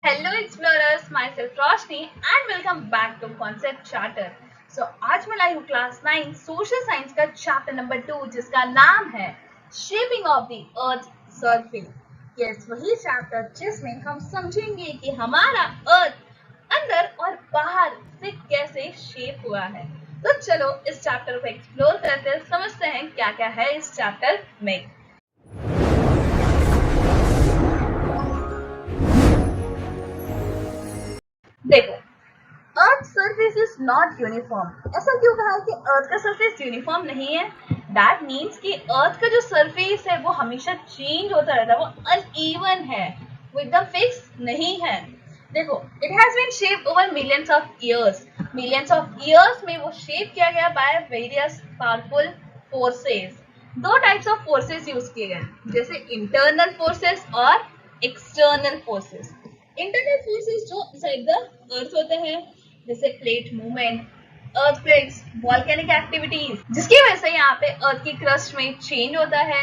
Hello explorers, my self Roshni and welcome back to concept charter. आज मैं लाई हूँ क्लास 9 सोशल साइंस का चैप्टर नंबर 2 जिसका नाम है shaping of the earth surface. Yes, वही चैप्टर जिसमें हम समझेंगे कि हमारा अर्थ अंदर और बाहर से कैसे शेप हुआ है। तो चलो इस चैप्टर को एक्सप्लोर करते समझते हैं क्या क्या है इस चैप्टर में। देखो, अर्थ सरफेस इज नॉट यूनिफॉर्म। ऐसा क्यों कहा कि अर्थ का सरफेस यूनिफॉर्म नहीं है? दैट मीन्स कि अर्थ का जो सरफेस है वो हमेशा चेंज होता रहता है, वो अनइवन है, वो एकदम फिक्स नहीं है। देखो, it has bean shaped over millions of years. Millions of years में वो शेप किया गया बाय वेरियस पावरफुल फोर्सेस। दो टाइप्स ऑफ फोर्सेस यूज किए गए, जैसे इंटरनल फोर्सेस और एक्सटर्नल फोर्सेस। इंटरनल फोर्सेस जो साइड द अर्थ होते हैं, जैसे plate movement, earthquakes, volcanic activities, जिसकी वजह से यहाँ पे अर्थ की क्रस्ट में चेंज होता है,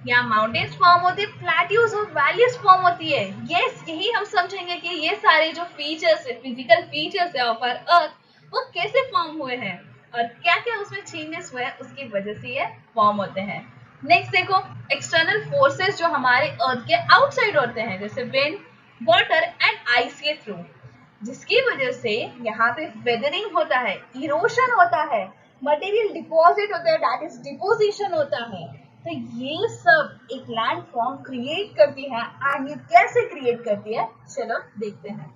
यहाँ माउंटेन्स फॉर्म होते हैं, प्लेट्यूज और वैलीज फॉर्म होती है। यस, यही हम समझेंगे कि ये सारे जो फीचर्स है, फिजिकल फीचर्स है ऑफ आवर अर्थ, वो कैसे फॉर्म हुए हैं और क्या क्या उसमें चेंजेस हुए हैं, उसकी वजह से ये फॉर्म होते हैं। नेक्स्ट देखो, एक्सटर्नल फोर्सेस जो हमारे अर्थ के आउटसाइड होते हैं, जैसे विंड, वाटर एंड आइस के थ्रू, जिसकी वजह से यहाँ पे वेदरिंग होता है, इरोशन होता है, मटेरियल डिपॉजिट होता है, दैट इज डिपोजिशन होता है। तो ये सब एक लैंड फॉर्म क्रिएट करती है। एंड ये कैसे क्रिएट करती है, चलो देखते हैं।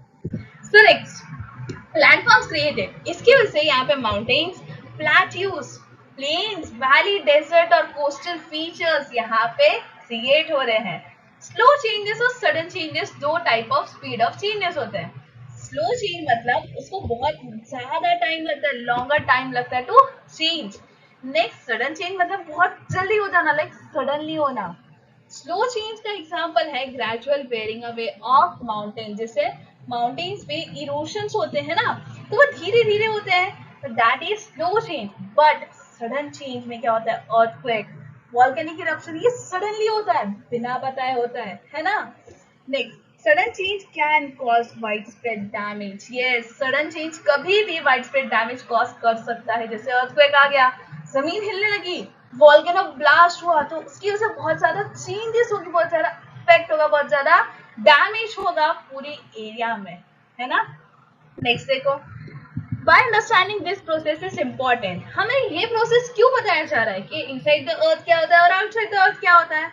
So next, land forms created, इसकी वजह से यहाँ पे mountains, plateaus, plains, valley, desert और कोस्टल फीचर्स यहाँ पे क्रिएट हो रहे हैं। स्लो चेंजेस और सडन चेंजेस, दो type of speed of changes होते हैं। स्लो चेंज मतलब उसको बहुत ज्यादा टाइम लगता है, लॉन्गर टाइम लगता है to change. Next, sudden change मतलब बहुत जल्दी हो जाना, लाइक सडनली होना। स्लो चेंज का एग्जांपल है gradual wearing away of mountain, जैसे माउंटेन्स पे इरोशंस होते हैं ना, तो वो धीरे धीरे होते हैं, तो that is slow change. But sudden change में क्या होता है, अर्थक्वेक, वॉल्केनिक इरप्शन, ये सडनली होता है, बिना बताए होता है ना। Next, sudden change can cause wide spread damage. Yes, sudden change कभी भी वाइड स्प्रेड डैमेज कॉज कर सकता है, जैसे अर्थक्वेक आ गया, जमीन हिलने लगी, वॉल्केनो ब्लास्ट हुआ, तो उसकी वजह से बहुत ज्यादा चेंजेस होगी, बहुत ज्यादा इफेक्ट होगा, बहुत ज्यादा डैमेज होगा पूरी एरिया में, है ना। नेक्स्ट देखो, by understanding this process is important. हमें ये प्रोसेस क्यों बताया जा रहा है कि इनसाइड द अर्थ क्या होता है और आउटसाइड द अर्थ क्या होता है,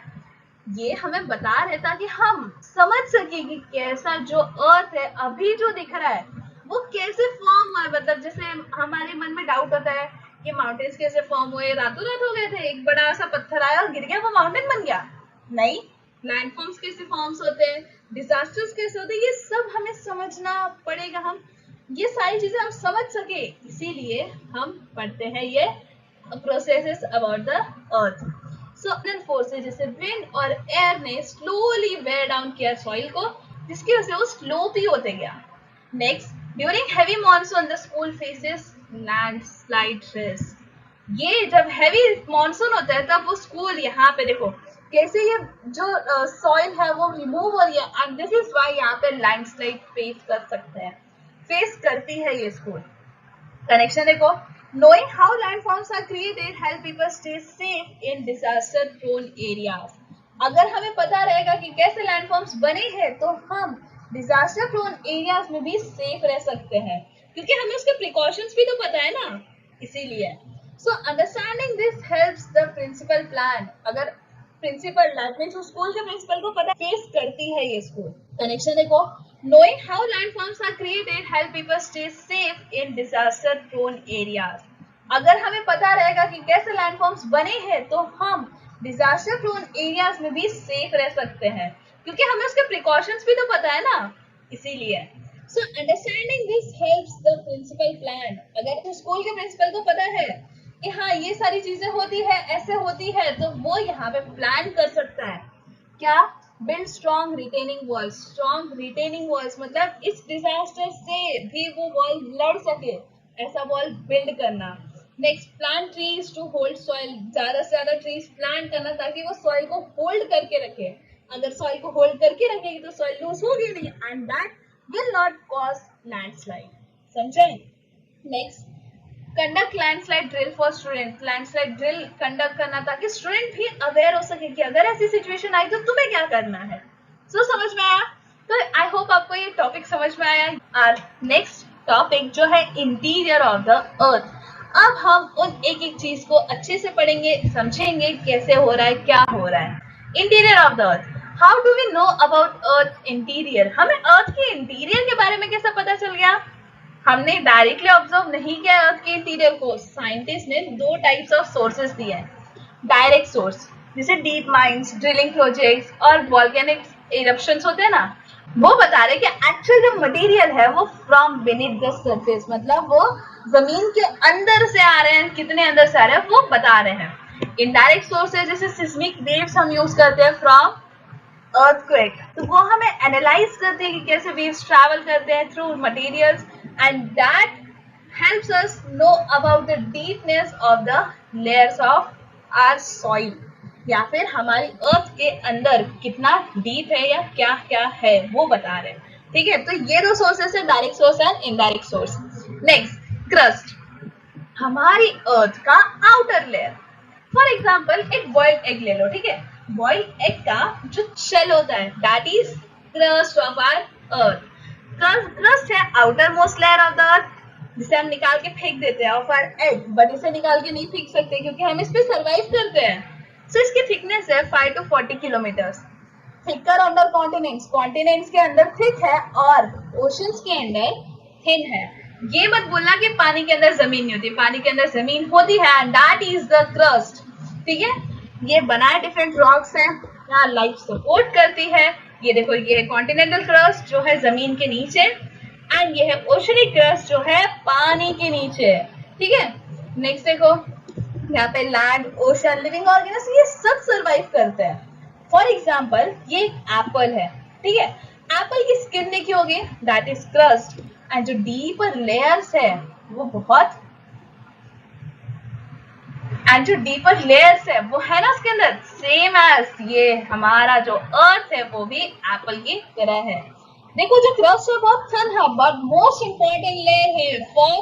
ये हमें बता रहे हैं ताकि हम समझ सके कि कैसा जो अर्थ है अभी जो दिख रहा है वो कैसे फॉर्म हुआ है। मतलब जैसे हमारे मन में डाउट होता है कि माउंटेन्स कैसे फॉर्म हुए, रातों रात हो गए थे, एक बड़ा सा पत्थर आया और गिर गया, वो माउंटेन बन गया? नहीं। लैंडफॉर्म्स कैसे फॉर्म्स होते हैं, डिजास्टर्स कैसे होते हैं, ये सब हमें समझना पड़ेगा। हम ये सारी चीजें हम समझ सके, इसीलिए हम पढ़ते हैं ये processes about the earth. So forces जैसे विंड और एयर ने स्लोली वेयर डाउन किया सॉइल को, जिसकी वजह से वो स्लोपी होते गया। Next, during heavy monsoon the school faces landslide risk. ये जब हैवी मॉनसून होता है तब वो स्कूल, यहाँ पे देखो कैसे ये जो सॉइल है वो रिमूव हो रही है, एंड दिस इज व्हाई यहाँ पे लैंडस्लाइड फेस कर सकते हैं, फेस करती है ये स्कूल। कनेक्शन देखो, knowing how landforms are created help people stay safe in disaster prone areas। अगर हमें पता रहेगा कि कैसे लैंडफॉर्म्स बने हैं तो हम डिजास्टर प्रोन एरियाज में भी सेफ रह सकते हैं, क्योंकि हमें उसके प्रिकॉशंस भी तो पता है ना, इसीलिए। So understanding this helps the principal plan. अगर प्रिंसिपल मीन्स स्कूल के प्रिंसिपल को पता, फेस करती है ये स्कूल। कनेक्शन देखो, knowing how landforms are created help people stay safe in disaster prone areas। अगर हमें पता रहेगा कि कैसे लैंडफॉर्म्स बने हैं तो हम डिजास्टर प्रोन एरियाज में भी सेफ रह सकते हैं, क्योंकि हमें उसके प्रिकॉशंस भी तो पता है ना, इसीलिए। So understanding this helps the principal plan. अगर स्कूल के प्रिंसिपल को पता है कि हाँ ये सारी चीजें होती है, ऐसे होती है, तो वो यहाँ पे प्लान कर सकता है क्या, build strong retaining walls. Strong retaining walls मतलब इस डिजास्टर से भी वो वॉल लड़ सके, ऐसा वॉल बिल्ड करना। Next, plant trees to hold soil. ज्यादा से ज्यादा ट्रीज प्लांट करना ताकि वो सॉइल को होल्ड करके रखे। अगर सॉइल को होल्ड करके रखेगी तो सॉइल लूज होगी नहीं, and that will not cause landslide. समझे? Next, conduct landslide drill for students. Landslide drill conduct करना ताकि स्टूडेंट भी अवेयर हो सके कि अगर ऐसी सिचुएशन आई तो तुम्हें क्या करना है. So समझ में आया? तो आई होप आपको ये टॉपिक समझ में आया. और नेक्स्ट टॉपिक जो है इंटीरियर ऑफ द अर्थ. अब हम उन एक एक चीज को अच्छे से पढ़ेंगे, समझेंगे कैसे हो रहा है, क्या हो रहा है. Interior of the earth. How do we know about earth interior? हमें अर्थ के इंटीरियर के बारे में कैसे पता चल गया? हमने डायरेक्टली ऑब्जर्व नहीं किया अर्थ के इंटीरियर को. साइंटिस्ट ने दो टाइप्स ऑफ सोर्सेस दिए हैं. डायरेक्ट सोर्स जैसे डीप माइंस, ड्रिलिंग प्रोजेक्ट्स और वॉल्केनिक इरप्शंस होते हैं ना, वो बता रहे कि एक्चुअल जो मटेरियल है वो फ्रॉम बीनीथ द सरफेस, मतलब वो जमीन के अंदर से आ रहे हैं. कितने अंदर से आ रहे हैं वो बता रहे हैं. इनडायरेक्ट सोर्सेज जैसे सिस्मिक वेव्स हम यूज करते हैं फ्रॉम अर्थक्वेक, तो वो हमें एनालाइज करते हैं कि कैसे वेव्स ट्रैवल करते हैं through materials, and that helps us know about the deepness of the layers of our soil, या फिर हमारी अर्थ के अंदर कितना डीप है या क्या क्या है वो बता रहे हैं. ठीक है, तो ये दो सोर्सेस है, direct source and indirect source. Next, crust. हमारी अर्थ का आउटर लेयर. फॉर एग्जाम्पल एक बॉइल्ड एग ले लो. ठीक है, बॉइल्ड एग का जो शेल होता है that is crust of our earth. Crust है outermost layer of the earth, जिसे हम निकाल के फेंक देते हैं ऑफ आवर एग, बट इसे निकाल के नहीं फेंक सकते क्योंकि हम इस पे सर्वाइव करते हैं. सो इसकी थिकनेस है 5 to 40 kilometres. Thicker under continents, continents के अंदर थिक है और ओशंस के अंदर थिन है. ये मत बोलना कि पानी के अंदर जमीन नहीं होती, पानी के अंदर जमीन होती है, and that is the crust. ठीक है, ये बनाए डिफरेंट रॉक्स हैं, यहाँ लाइफ सपोर्ट करती है. ये देखो, ये है कॉन्टिनेंटल क्रस्ट जो है जमीन के नीचे, एंड ये है ओशनिक क्रस्ट जो है पानी के नीचे. ठीक है, नेक्स्ट देखो, यहाँ पे लैंड, ओशन, लिविंग ऑर्गेनिज्म ये सब सर्वाइव करते हैं. फॉर एग्जाम्पल ये एप्पल है. ठीक है, एप्पल की स्किन देखी होगी, दैट इज क्रस्ट, एंड जो डीपर लेयर्स है वो बहुत, एंड जो डीपर लेयर्स है वो है ना उसके अंदर, सेम एज ये हमारा जो अर्थ है वो भी एप्पल की तरह है. देखो जो क्रस्ट है बहुत थिन है, बट मोस्ट इंपॉर्टेंट लेयर है फॉर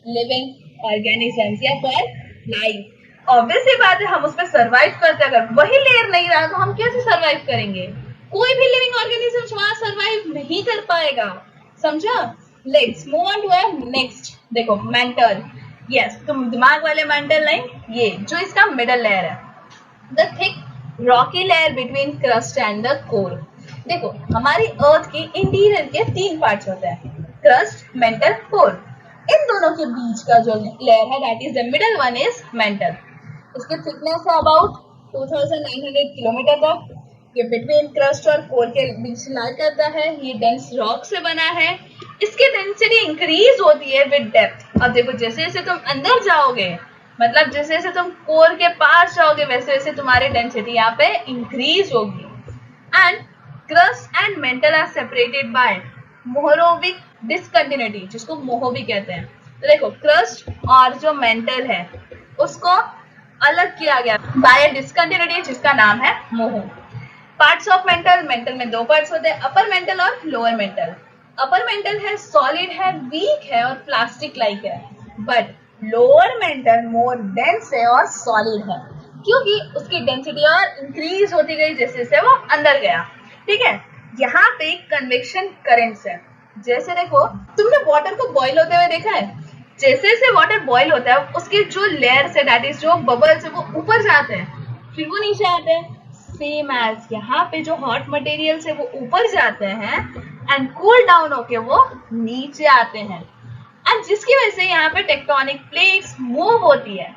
लिविंग ऑर्गेनिजम्स या फॉर लाइफ. ऑब्वियस ही बात है, हम उस पर सर्वाइव करते हैं. अगर वही लेयर नहीं रहा तो हम कैसे सर्वाइव करेंगे? कोई भी लिविंग ऑर्गेनिज्म वहां सर्वाइव नहीं कर पाएगा. समझा? Let's move on to our next. देखो मेंटल. यस, तुम दिमाग वाले मेंटल नहीं, ये जो इसका मिडल लेयर है, the thick rocky layer between crust and the core. देखो हमारी अर्थ के इंटीरियर के 3 पार्ट्स होते हैं, क्रस्ट, मेंटल, कोर. इन दोनों के बीच का जो लेयर है that is the middle one is mental. इसकी थिकनेस है अबाउट 2900 किलोमीटर तक. ये बिटवीन क्रस्ट और कोर के बीच लाई करता है. ये डेंस रॉक से बना है. इसकी डेंसिटी इंक्रीज होती है विद डेप्थ. अब देखो जैसे जैसे तुम अंदर जाओगे, मतलब जैसे जैसे तुम कोर के पास जाओगे, वैसे वैसे तुम्हारी डेंसिटी यहाँ पे इंक्रीज होगी. And crust and mantle are separated by Mohorovicic discontinuity, जिसको मोहो भी कहते हैं. तो देखो क्रस्ट और जो मेंटल है उसको अलग किया गया बाय डिसकंटिन्यूटी जिसका नाम है Moho. Parts of mantle. Mantle में 2 पार्ट्स होते हैं, अपर मेंटल और लोअर मेंटल. अपर मेंटल है सॉलिड है, वीक है और प्लास्टिक लाइक है, but lower mantle more dense है और सॉलिड है, क्योंकि उसकी डेंसिटी और इंक्रीज होती गई जैसे जैसे वो अंदर गया. ठीक है, यहाँ पे कन्वेक्शन करेंट्स है. जैसे देखो, तुमने वाटर को बॉईल होते हुए देखा है, जैसे जैसे वाटर बॉईल होता है उसके जो लेयर्स है दैट इज जो बबल्स है वो ऊपर जाते हैं, फिर वो नीचे आते हैं. सेम एज यहाँ पे जो हॉट मटेरियल्स है वो ऊपर जाते हैं एंड कूल डाउन होके वो नीचे आते हैं, एंड जिसकी वजह से यहाँ पे टेक्टोनिक प्लेट्स मूव होती है.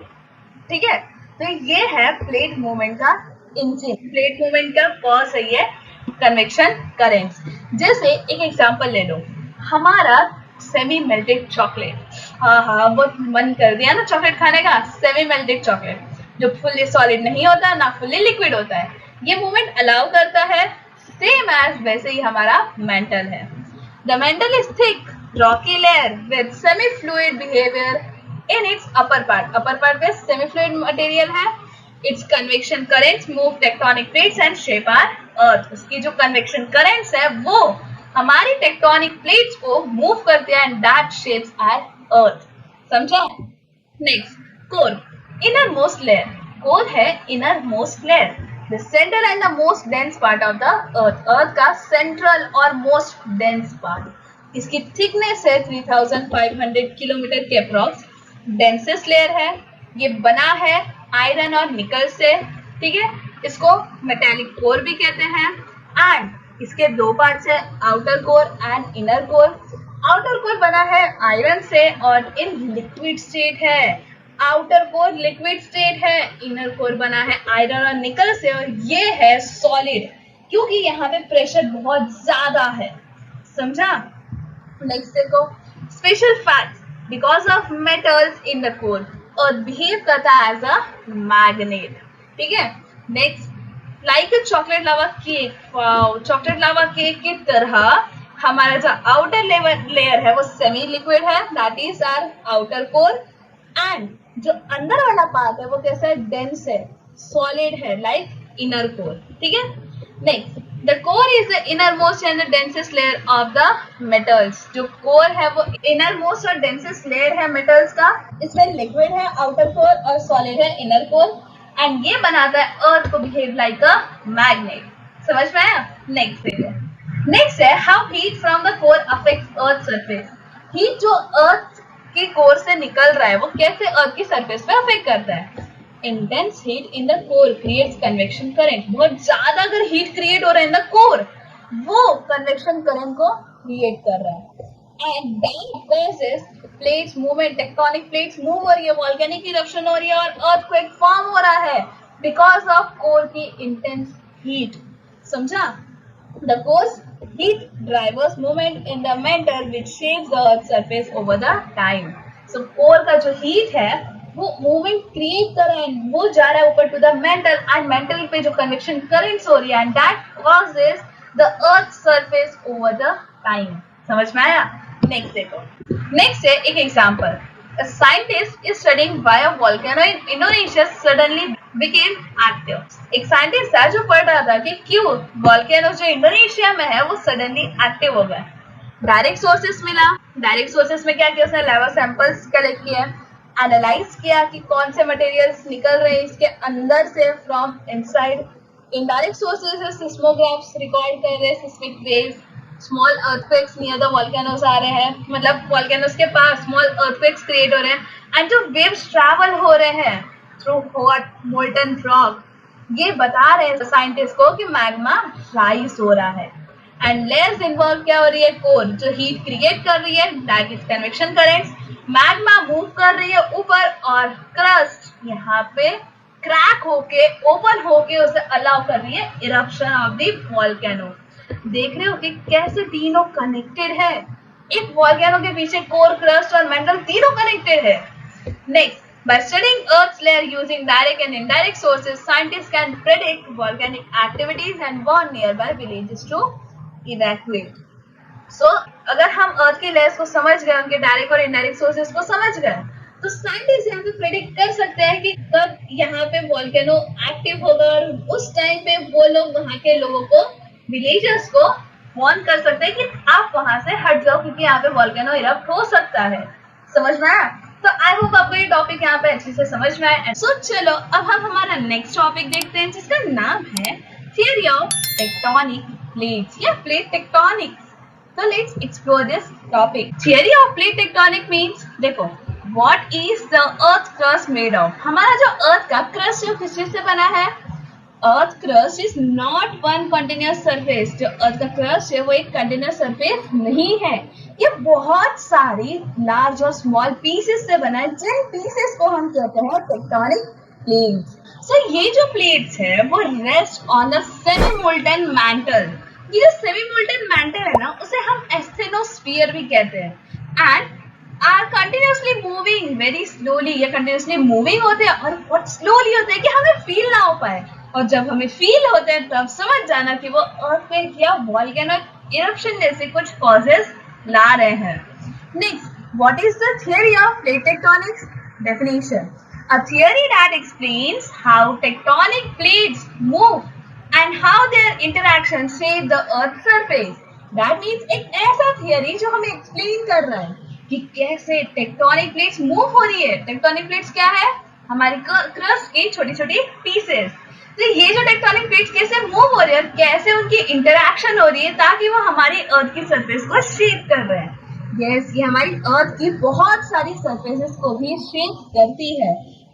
ठीक है, तो ये है प्लेट मूवमेंट का इंजन. प्लेट मूवमेंट का कॉज है ये कन्वेक्शन करेंट्स. जैसे एक एग्जांपल ले लो, हमारा सेमी मेल्टेड चॉकलेट. हाँ, बहुत मन कर दिया ना चॉकलेट खाने का. सेमी मेल्टेड चॉकलेट जो फुल्ली सॉलिड नहीं होता ना फुल्ली लिक्विड होता है, ये मूवमेंट अलाउ करता है. सेम एज वैसे ही हमारा मेंटल है. The mantle is thick rocky layer with semi fluid behaviour in its upper part. Upper part में सेमी फ्लूइड मटेरियल है. Its convection currents move tectonic plates and shape our earth. उसकी जो convection currents है वो हमारी tectonic plates को move करते हैं and that shapes our earth. समझा? Next, core, innermost layer. Core है innermost layer, the centre and the most dense part of the earth, earth का सेंट्रल और मोस्ट डेंस पार्ट। इसकी thickness है 3500 kilometre के approx, densest layer है। ये बना है आयरन और निकल से, ठीक है। इसको मेटेलिक कोर भी कहते हैं। एंड इसके दो पार्ट्स है, outer core and inner core. Outer core बना है आयरन से और इन लिक्विड स्टेट है। आउटर कोर लिक्विड स्टेट है, इनर कोर बना है आयरन और निकल से और ये है सॉलिड, क्योंकि यहाँ पे प्रेशर बहुत ज्यादा है। समझा? नेक्स्ट देखो, special facts, because of metals in the core earth behave करता है एज अ मैग्नेट, ठीक है। Next, like a chocolate lava cake, chocolate lava cake की तरह हमारा जो आउटर लेयर है वो सेमी लिक्विड है, that is our outer core. And जो अंदर वाला पार्ट है वो कैसा है, डेंस है, सॉलिड है, लाइक इनर कोर, ठीक है। Next, the core is the inner most and the densest layer of the metals. जो कोर है वो इनर मोस्ट और डेंसेस्ट लेयर है मेटल्स का। इसमें लिक्विड है आउटर कोर और सॉलिड है इनर कोर, एंड ये बनाता है अर्थ को बिहेव लाइक अ मैग्नेट। समझ में आया? नेक्स्ट देखिए, नेक्स्ट है how heat from the core affects earth surface. Heat जो अर्थ के कोर से निकल रहा है वो कैसे अर्थ की सरफेस पे अफेक्ट करता है। Intense heat in the core creates convection current. बहुत ज्यादा अगर हीट क्रिएट हो रहा है इन द कोर, वो कन्वेक्शन करंट को क्रिएट कर रहा है। And that causes plates movement, tectonic plates move हो रही है, वोल्केनिक इरप्शन हो रही है और अर्थक्वेक फॉर्म हो रहा है बिकॉज ऑफ कोर की इंटेंस हीट। समझा? The core's heat drives movement in the mantle which shapes the earth's surface over the time. So core का जो heat है वो मूवमेंट क्रिएट कर रहा है, वो जा रहा है ऊपर to the mantle and mantle पे जो कन्वेक्शन करंट्स हो रही है and that causes the earth surface over the time. समझ में आया? नेक्स्ट देखो, नेक्स्ट है एक example, a scientist is studying why a volcano in Indonesia suddenly became active। एक साइंटिस्ट था जो पढ़ रहा था कि क्यों वॉल्केनो जो इंडोनेशिया में है वो सडनली एक्टिव हो गया। डायरेक्ट सोर्सेस मिला, डायरेक्ट सोर्सेस में क्या किया उसने, लावा सैंपल्स कलेक्ट किया, एनालाइज किया कि कौन से मटेरियल्स निकल रहे हैं इसके अंदर से from inside. Indirect sources seismographs record कर रहे हैं seismic waves, small earthquakes near the volcanoes आ रहे हैं, मतलब वॉल्केनोस के पास स्मॉल अर्थक्वेक्स क्रिएट हो रहे हैं एंड जो वेव्स ट्रैवल हो रहे हैं थ्रू हॉट मोल्टन रॉक, ये बता रहे हैं साइंटिस्ट को कि मैग्मा राइज हो रहा है। एंड लेयर्स इन्वॉल्व क्या हो रही है, कोर जो हीट क्रिएट कर रही है that is convection currents, magma move कर रही है ऊपर और क्रस्ट यहाँ पे क्रैक होके ओपन होके उसे अलाउ कर रही है इरप्शन ऑफ द वॉल्केनो। देख रहे हो कि कैसे तीनों कनेक्टेड है, एक वॉल्केनो के पीछे कोर, क्रस्ट और मेंटल तीनों कनेक्टेड है। Next, by studying Earth's layer using direct and indirect sources, scientists can predict volcanic activities and warn nearby villages to evacuate। So, अगर हम अर्थ के लेयर्स को समझ गए, उनके डायरेक्ट और इनडायरेक्ट सोर्सेस को समझ गए, तो साइंटिस्ट यहाँ पे प्रेडिक्ट कर सकते हैं कि कब यहाँ पे वॉल्केनो एक्टिव होगा और उस टाइम पे वो लोग वहाँ के लोगों को, विलेजर्स को वार्न कर सकते हैं कि आप वहां से हट जाओ क्योंकि यहाँ पे वॉल्केनो इरप्ट हो सकता है। समझ में आया? तो आई होप आपको ये टॉपिक यहाँ पे अच्छे से समझ में आया। सो चलो अब हम हमारा नेक्स्ट टॉपिक देखते हैं जिसका नाम है थियरी ऑफ टेक्टोनिक प्लेट्स या plate tectonics. So let's explore this topic. Theory of plate tectonic means, देखो, what is the earth crust made of? हमारा जो earth का crust है किस चीज से बना है? Earth crust is not one continuous surface। जो earth का crust है वो एक continuous surface नहीं है, ये बहुत सारी large और small pieces से बना है, जिन pieces को हम कहते हैं tectonic plates। So ये जो plates है वो rest on the semi-molten mantle। ये जो semi-molten mantle है ना उसे हम asthenosphere भी कहते हैं and are continuously moving very slowly। ये continuously moving होते हैं और बहुत slowly होते हैं कि हमें feel ना हो पाए, और जब हमें फील होते हैं तब समझ जाना कि वो अर्थक्वेक या वॉल्केनो इरप्शन जैसे कुछ कॉजेस ला रहे हैं। Next, what is the theory of plate tectonics? Definition, a theory that explains how tectonic plates move and how their interaction shape the earth surface। That means एक ऐसा theory जो हमें explain कर रहा है कि कैसे टेक्टोनिक प्लेट्स मूव हो रही है। टेक्टोनिक प्लेट्स क्या है? हमारी क्रस्ट की छोटी छोटी पीसेस। तो ये जो टेक्टोनिक प्लेट्स कैसे मूव हो रही है, कैसे उनकी इंटरेक्शन हो रही है ताकि वो हमारी अर्थ की सरफेस को शेप कर रहे हैं। यस, ये हमारी अर्थ की बहुत सारी सरफेसेस को भी शेप करती है।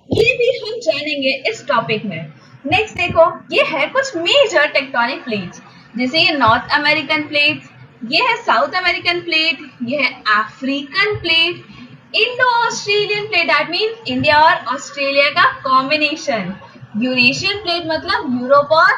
ये भी हम जानेंगे इस टॉपिक में। नेक्स्ट देखो, ये है कुछ मेजर टेक्टोनिक प्लेट्स, जैसे ये नॉर्थ अमेरिकन प्लेट, ये है साउथ अमेरिकन प्लेट, ये है African plate, Indo Australian plate, that means India और ऑस्ट्रेलिया का कॉम्बिनेशन, यूरेशियन प्लेट मतलब यूरोप और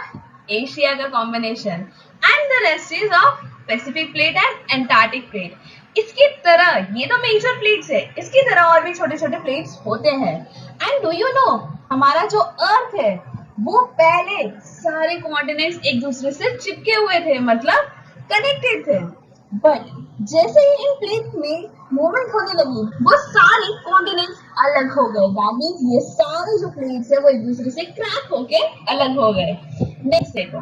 एशिया का combination, and the rest is of Pacific plate and Antarctic plate. इसकी तरह ये तो मेजर प्लेट्स है, इसकी तरह और भी छोटे छोटे प्लेट्स होते हैं। एंड डू यू नो, हमारा जो अर्थ है वो पहले सारे कॉन्टिनेंट्स एक दूसरे से चिपके हुए थे, मतलब कनेक्टेड थे। बट जैसे ही इन प्लेट में मूवमेंट होने लगी, वो सारे कॉन्टिनेंट्स अलग हो गए। दैट मींस ये सारे जो प्लेट्स है वो एक दूसरे से क्रैक होके अलग हो गए। नेक्स्ट देखो,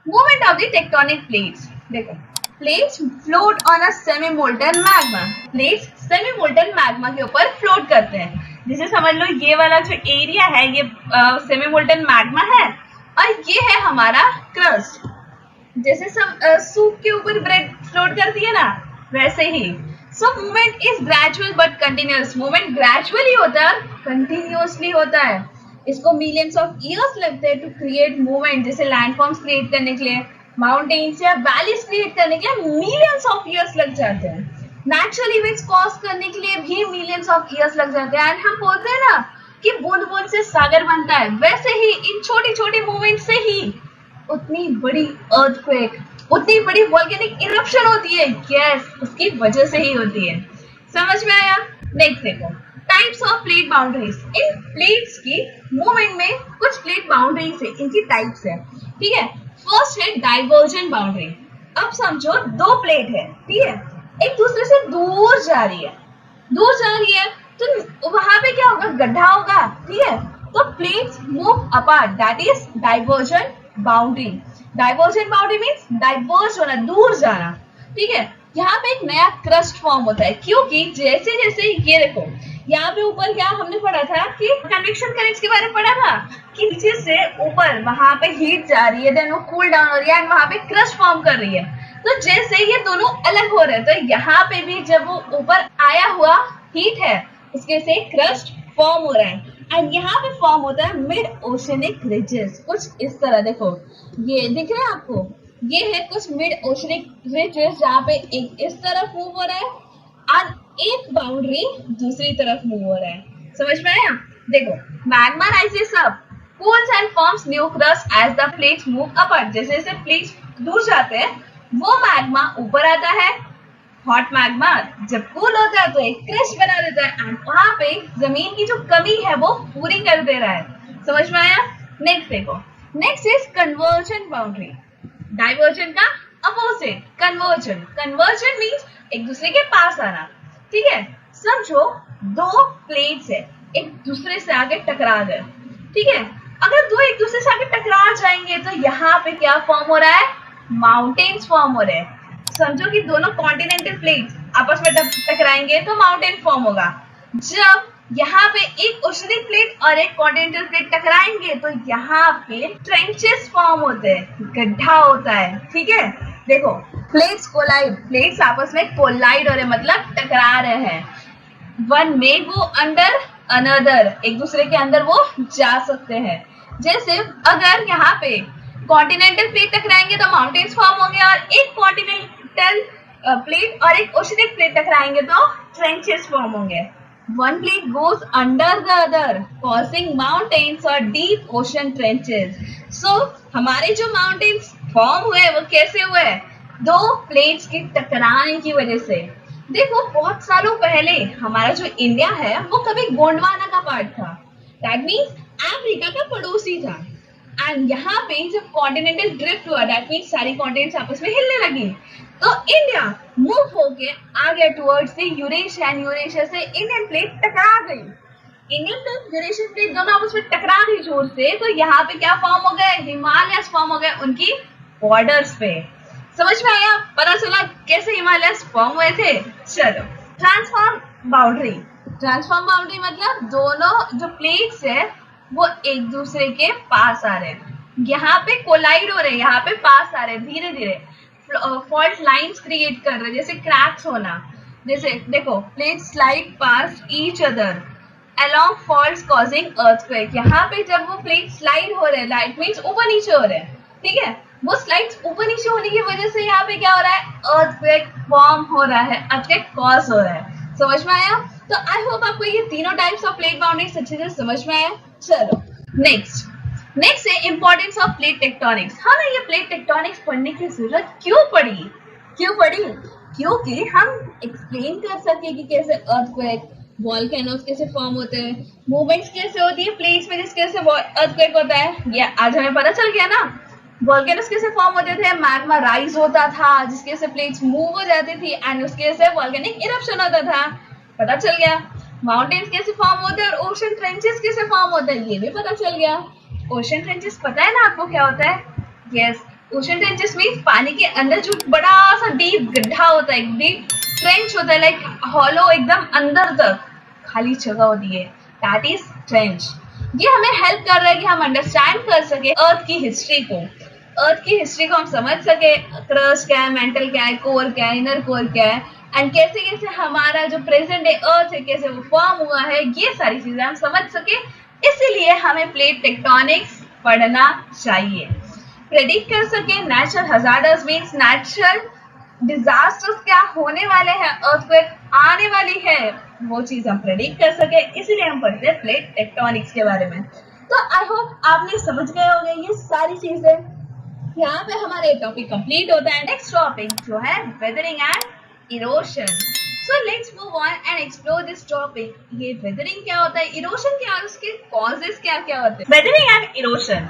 movement of the tectonic plates. देखो, plates float on a semi molten magma. Plates semi molten magma के ऊपर फ्लोट करते हैं। जैसे समझ लो ये वाला जो एरिया है ये सेमी मोल्टन मैग्मा है और ये है हमारा क्रस्ट। जैसे सब सूप के ऊपर ब्रेड फ्लोट करती है ना, वैसे ही। So movement is gradual but continuous. Movement gradually होता है, कंटिन्यूअसली होता है। इसको मिलियंस ऑफ इयर्स लगते हैं टू क्रिएट मूवमेंट। जैसे लैंडफॉर्म्स क्रिएट करने के लिए, माउंटेन्स या वैलीज क्रिएट करने के लिए मिलियंस ऑफ इयर्स लग जाते हैं। नेचुरल इवेंट्स कॉज करने के लिए भी मिलियंस ऑफ इयर्स लग जाते हैं। एंड हम बोलते हैं ना कि बूंद बूंद से सागर बनता है, वैसे ही इन छोटी छोटी मूवमेंट से ही उतनी बड़ी अर्थक्वेक, उतनी बड़ी वोल्केनिक इरप्शन होती है। यस, उसकी वजह से ही होती है। समझ में आया? नेक्स्ट देखो, types of plate boundaries. In plates की मूवमेंट में कुछ प्लेट बाउंड्रीज है, इनकी टाइप्स है, ठीक है। फर्स्ट है डाइवर्जेंट बाउंड्री। अब समझो दो प्लेट है, ठीक है, एक दूसरे से दूर जा रही है, दूर जा रही है, तो वहां पे क्या होगा? गड्ढा होगा, ठीक है। तो plates move apart, that is divergent boundary. Divergent boundary means diverge होना, दूर जाना, ठीक है। यहाँ पे एक नया क्रस्ट फॉर्म होता है, क्योंकि जैसे जैसे ये देखो, यहाँ पे ऊपर क्या हमने पढ़ा था कि कन्वेक्शन करेंट्स के बारे में पढ़ा था कि नीचे से ऊपर वहां पे हीट जा रही है, देन वो कूल डाउन हो रही है एंड वहां पे क्रस्ट फॉर्म कर रही है। तो जैसे ये दोनों अलग हो रहे हैं, तो यहाँ पे भी जब वो ऊपर आया हुआ हीट है, उसके से क्रस्ट फॉर्म हो रहा है एंड यहाँ पे फॉर्म होता है मिड ओशनिक रिजेस। कुछ इस तरह देखो, ये दिख रहा है आपको, ये है कुछ मिड ओशनिक रिजेस जहाँ पे एक इस तरफ मूव हो रहा है और एक बाउंड्री दूसरी तरफ मूव हो रहा है। समझ में आया? देखो, magma rises up, cools and forms new crust as the plates move apart। जैसे जैसे प्लेट्स दूर जाते हैं वो मैग्मा ऊपर आता है। हॉट मैग्मा जब कूल होता है तो एक क्रस्ट बना देता है एंड वहां पे जमीन की जो कमी है वो पूरी कर दे रहा है। समझ में आया? नेक्स्ट देखो, next is conversion boundary. Diversion का अपोजिट कन्वर्जन। कन्वर्जन मीन्स एक दूसरे के पास आना, ठीक है। समझो दो प्लेट्स है, एक दूसरे से आगे टकरा गए, ठीक है। अगर दो एक दूसरे से आगे टकरा जाएंगे तो यहाँ पे क्या फॉर्म हो रहा है? माउंटेन्स फॉर्म हो रहे हैं। समझो कि दोनों कॉन्टिनेंटल प्लेट्स आपस में टकराएंगे तो माउंटेन फॉर्म होगा। जब यहाँ पे एक ओशनिक प्लेट और एक कॉन्टिनेंटल प्लेट टकराएंगे तो यहाँ पे ट्रेंचेस फॉर्म होते हैं, गड्ढा होता है, ठीक है। देखो, प्लेट्स कोलाइड, प्लेट्स आपस में कोलाइड हो रहे, मतलब टकरा रहे हैं। वन मे गो अंडर अनदर, एक दूसरे के अंदर वो जा सकते हैं। जैसे अगर यहाँ पे कॉन्टिनेंटल प्लेट टकराएंगे तो माउंटेन्स फॉर्म होंगे और एक कॉन्टिनेंटल प्लेट और एक ओशनिक प्लेट टकराएंगे तो ट्रेंचेस फॉर्म होंगे। One plate goes under the other causing mountains और डीप ओशन ट्रेंचेस। सो हमारे जो माउंटेन्स फॉर्म हुए वो कैसे हुए? दो प्लेट्स के टकराने की वजह से। देखो, बहुत सालों पहले हमारा जो इंडिया है वो कभी गोंडवाना का पार्ट था, दैट मीन्स अफ्रीका का पड़ोसी था। एंड यहाँ पे जब कॉन्टिनेंटल ड्रिफ्ट हुआ, दैट मीन्स सारी कॉन्टिनेंट्स आपस में हिलने लगी, तो इंडिया मूव होके आ गया towards the Eurasia and Eurasia से इंडियन प्लेट टकरा गई। इंडियन प्लेट यूरेशियन प्लेट दोनों आपस में टकरा गई जोर से, तो यहाँ पे क्या फॉर्म हो गए? हिमालयस फॉर्म हो गए उनकी बॉर्डर्स पे। समझ में आया? पता चला कैसे हिमालयस फॉर्म हुए थे? चलो, ट्रांसफॉर्म बाउंड्री। ट्रांसफॉर्म बाउंड्री मतलब दोनों जो प्लेट्स है वो एक दूसरे के पास आ रहे हैं, यहाँ पे कोलाइड हो रहे हैं, यहाँ पे पास आ रहे हैं, धीरे धीरे फॉल्ट लाइंस क्रिएट कर रहे हैं, जैसे क्रैक्स होना। जैसे देखो, plate slide past each other along faults causing earthquake। यहाँ पे जब वो प्लेट स्लाइड हो रहे हैं, लाइट मीन्स ऊपर नीचे हो रहे हैं, ठीक है, वो स्लाइड्स ऊपर नीचे होने की वजह से यहाँ पे क्या हो रहा है, earthquake फॉर्म हो रहा है, earthquake कॉज हो रहा है। समझ में आया? तो आई होप आपको ये तीनों टाइप्स ऑफ प्लेट बाउंड्रीज अच्छे से समझ में आया। चलो नेक्स्ट है इंपॉर्टेंस ऑफ प्लेट टेक्टोनिक्स। हमें ये प्लेट टेक्टोनिक्स पढ़ने की जरूरत क्यों पड़ी? क्योंकि हम एक्सप्लेन कर सके कि कैसे earthquake, वॉल्केनोस कैसे फॉर्म होते हैं, मूवमेंट्स कैसे होती है प्लेट्स में जिसके से अर्थक्वेक होता है। ये आज हमें पता चल गया ना। वॉल्केनोस कैसे फॉर्म होते थे, मैग्मा राइज होता था जिसके से प्लेट्स मूव हो जाती थी एंड उसके से वॉल्केनिक इरप्शन होता था, पता चल गया। माउंटेन्स कैसे फॉर्म होते हैं और ओशन ट्रेंचेस कैसे फॉर्म होते हैं, ये भी पता चल गया। ओशन ट्रेंचेस पता है ना आपको क्या होता है? यस, ओशन ट्रेंचेस मीन्स पानी के अंदर जो बड़ा सा डीप गड्ढा होता है, डीप ट्रेंच होता है, लाइक हॉलो एकदम अंदर तक खाली जगह होती है, दैट इज ट्रेंच। ये हमें हेल्प कर रहा है कि हम अंडरस्टैंड कर सके अर्थ की हिस्ट्री को, हम समझ सके, क्रस्ट क्या है, मेंटल क्या है, कोर क्या है, इनर कोर क्या है, एंड कैसे कैसे हमारा जो प्रेजेंट डे अर्थ है कैसे वो फॉर्म हुआ है, ये सारी चीजें हम समझ सके। इसीलिए हमें प्लेट टेक्टोनिक्स पढ़ना चाहिए। प्रेडिक्ट कर सके natural hazards means natural disasters क्या होने वाले हैं, अर्थक्वेक आने वाली है, वो चीज हम प्रेडिक्ट कर सके, इसीलिए हम पढ़ते हैं प्लेट टेक्टोनिक्स के बारे में। तो आई होप आपने समझ गए होंगे ये सारी चीजें। यहाँ पे हमारा ये टॉपिक कंप्लीट होता है। नेक्स्ट टॉपिक जो है weathering and erosion. So let's move on and explore this topic. ये वेदरिंग क्या होता है, इरोशन क्या है, उसके कॉजेस क्या क्या होते हैं। Weathering and erosion.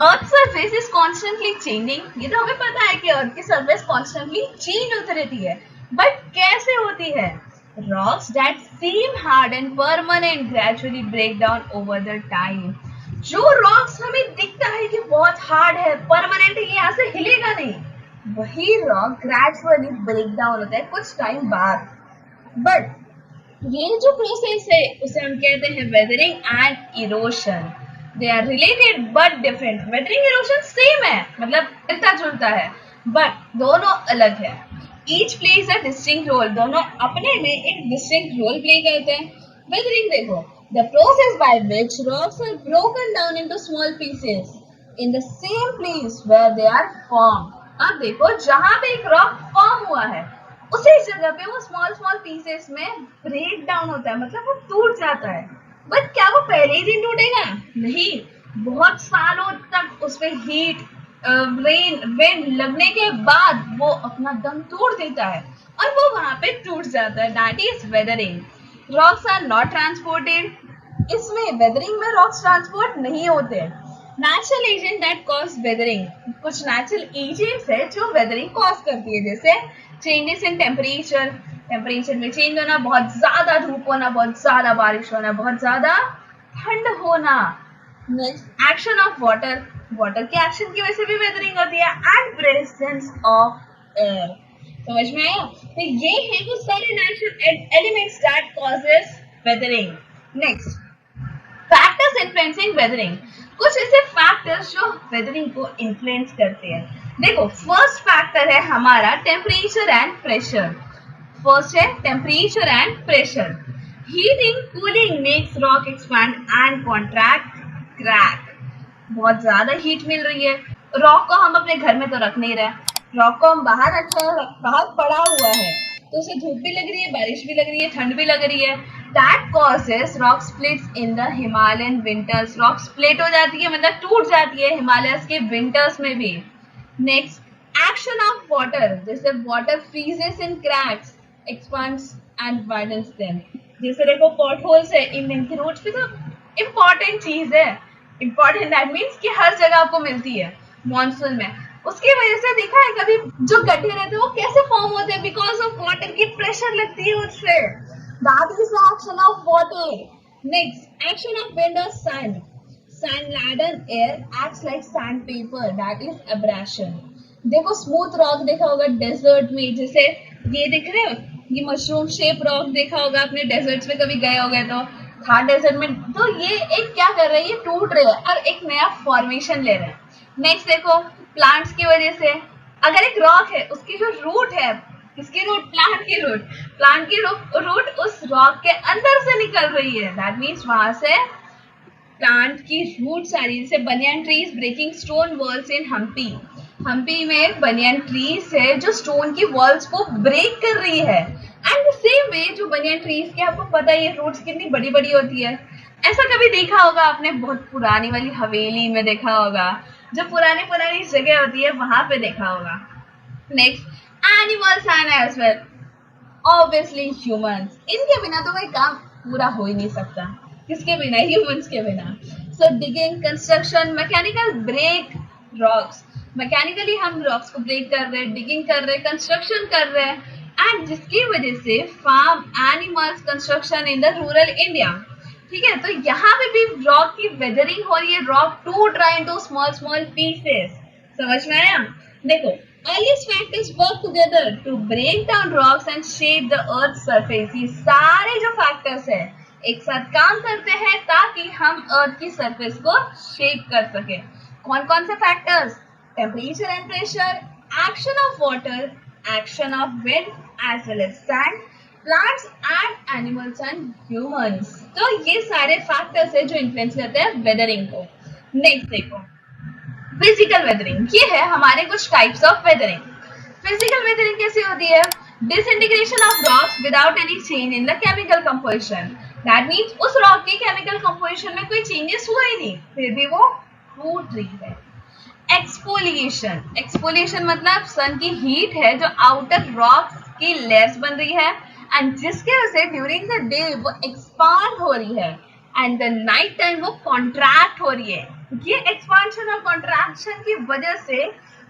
Earth surface is constantly changing. ये तो हमें पता है कि अर्थ की सरफेस कॉन्स्टेंटली चेंज होती रहती है, बट कैसे होती है? Rocks that seem hard and permanent gradually break down over the time. जो रॉक्स हमें दिखता है कि बहुत हार्ड है, परमानेंट है, यहाँ से हिलेगा नहीं, वही रॉक ग्रेजुअली ब्रेक डाउन होता है कुछ टाइम बाद। बट ये जो प्रोसेस है उसे हम कहते हैं weathering and erosion. They are related but different. Weathering erosion same है, मतलब मिलता जुलता है, बट दोनों अलग है। Each plays a distinct role. दोनों अपने में एक डिस्टिंक्ट रोल प्ले करते हैं। वेदरिंग देखो, the process by which rocks are broken down into small pieces in the same place where they are form. अब देखो, जहां पे एक रॉक फॉर्म हुआ है उसी जगह पे वो स्मॉल पीसेस में ब्रेक डाउन होता है, मतलब वो टूट जाता है। बट क्या वो पहले ही दिन टूटेगा? नहीं, बहुत सालों तक उसमें हीट, रेन, विंड लगने के बाद वो अपना दम तोड़ देता है और वो वहां पे टूट जाता है। That is weathering. Rocks are not transported. इसमें वेदरिंग में रॉक्स ट्रांसपोर्ट नहीं होते। Natural agent that cause weathering. कुछ नेचुरल एजेंट्स है जो वेदरिंग कॉज करती है, जैसे चेंजेस इन टेम्परेचर में चेंज होना, बहुत ज्यादा धूप होना, बहुत ज्यादा बारिश होना, बहुत ज्यादा ठंड होना। नेक्स्ट, एक्शन ऑफ वाटर के एक्शन की वजह से भी वेदरिंग होती है, एंड प्रेजेंस ऑफ एयर। समझ में आया? तो ये है वो सारे natural elements that causes weathering. Next, factors influencing weathering. कुछ ऐसे फैक्टर्स जो वेदरिंग को इन्फ्लुएंस करते हैं। देखो, फर्स्ट फैक्टर है हमारा टेम्परेचर एंड प्रेशर। फर्स्ट है temperature and pressure. Heating cooling makes rock expand and contract, crack. बहुत ज्यादा हीट मिल रही है, रॉक को हम अपने घर में तो रख नहीं रहे, रॉक को हम बाहर रख रहे हैं, बाहर पड़ा हुआ है तो उसे धूप भी लग रही है, बारिश भी लग रही है, ठंड भी लग रही है। That causes rock splits in the Himalayan winters. Rock split हो जाती है, मतलब टूट जाती है हिमालयस के विंटर्स में भी। Next, action of water. जैसे water freezes in cracks, expands and widens them. जैसे देखो, पॉट होल्स है इनकी रोड्स पे, तो इम्पोर्टेंट चीज है। इम्पोर्टेंट दैट मीन्स कि हर जगह आपको मिलती है मॉनसून में। उसकी वजह से देखा है कभी जो गड्ढे रहते हैं वो कैसे फॉर्म होते हैं? बिकॉज ऑफ वाटर की प्रेशर लगती है उससे। That is the action of water. Next, action of wind और सन। Sand laden air acts like sandpaper, that is abrasion. देखो स्मूथ रॉक देखा होगा डेजर्ट में, जैसे ये दिख रहे हो, ये मशरूम शेप रॉक देखा होगा आपने, डेजर्ट्स में कभी गए होगे तो, था डेजर्ट में, तो ये एक क्या कर रहा है, ये टूट रहे हैं और एक नया फॉर्मेशन ले रहे हैं। नेक्स्ट देखो, प्लांट्स की वजह से, अगर एक रॉक है उसकी जो रूट है, किसकी रूट, प्लांट की रूट, प्लांट की रूट उस रॉक के अंदर से निकल रही है, दैट मीन्स वहां से प्लांट की रूट्स आ रही है। जैसे banyan trees breaking stone walls in Hampi, Hampi में बनियन ट्रीज है जो स्टोन की वॉल्स को ब्रेक कर रही है। एंड द सेम वे जो बनियन ट्रीज के, आपको पता है ये रूट्स कितनी बड़ी बड़ी होती है, ऐसा कभी देखा होगा आपने, बहुत पुरानी वाली हवेली में देखा होगा, जो पुरानी पुरानी जगह होती है वहां पे देखा होगा। Next, animals and as well, obviously humans, इनके बिना तो कोई काम पूरा हो ही नहीं सकता, किसके बिना, ह्यूमंस के बिना। So digging, construction, mechanical break rocks, mechanically हम रॉक्स को ब्रेक कर रहे हैं, डिगिंग कर रहे हैं, कंस्ट्रक्शन कर रहे हैं, एंड जिसकी वजह से farm animals construction in the rural India. ठीक है, तो यहाँ पे भी रॉक की वेदरिंग हो रही है, रॉक टूट रहा है इनटू स्मॉल स्मॉल पीसेस, समझ में आया। देखो, earliest factors work together to break down rocks and shape the earth's surface, ये सारे जो फैक्टर्स है एक साथ काम करते हैं ताकि हम अर्थ की सरफेस को शेप कर सके। कौन कौन से factors, temperature and pressure, action of water, action of wind as well as sand, plants and animals and humans. तो ये सारे फैक्टर्स है जो इन्फ्लुएंस करते हैं वेदरिंग को। नेक्स्ट देखो, फिजिकल वेदरिंग, ये है हमारे कुछ types of weathering. Physical weathering कैसे होती है, disintegration of rocks without any change in the chemical composition, that means उस रॉक की केमिकल कंपोजिशन में कोई चेंजेस हुआ ही नहीं, फिर भी वो टूट रही है। एक्सफोलिएशन, एक्सफोलिएशन मतलब सन की हीट है जो आउटर रॉक्स की लेयर्स बन रही है एंड जिसके वजह से ड्यूरिंग द डे वो एक्सपांड हो रही है एंड द नाइट टाइम वो कॉन्ट्रैक्ट हो रही है। ये एक्सपांशन और कॉन्ट्रैक्शन की वजह से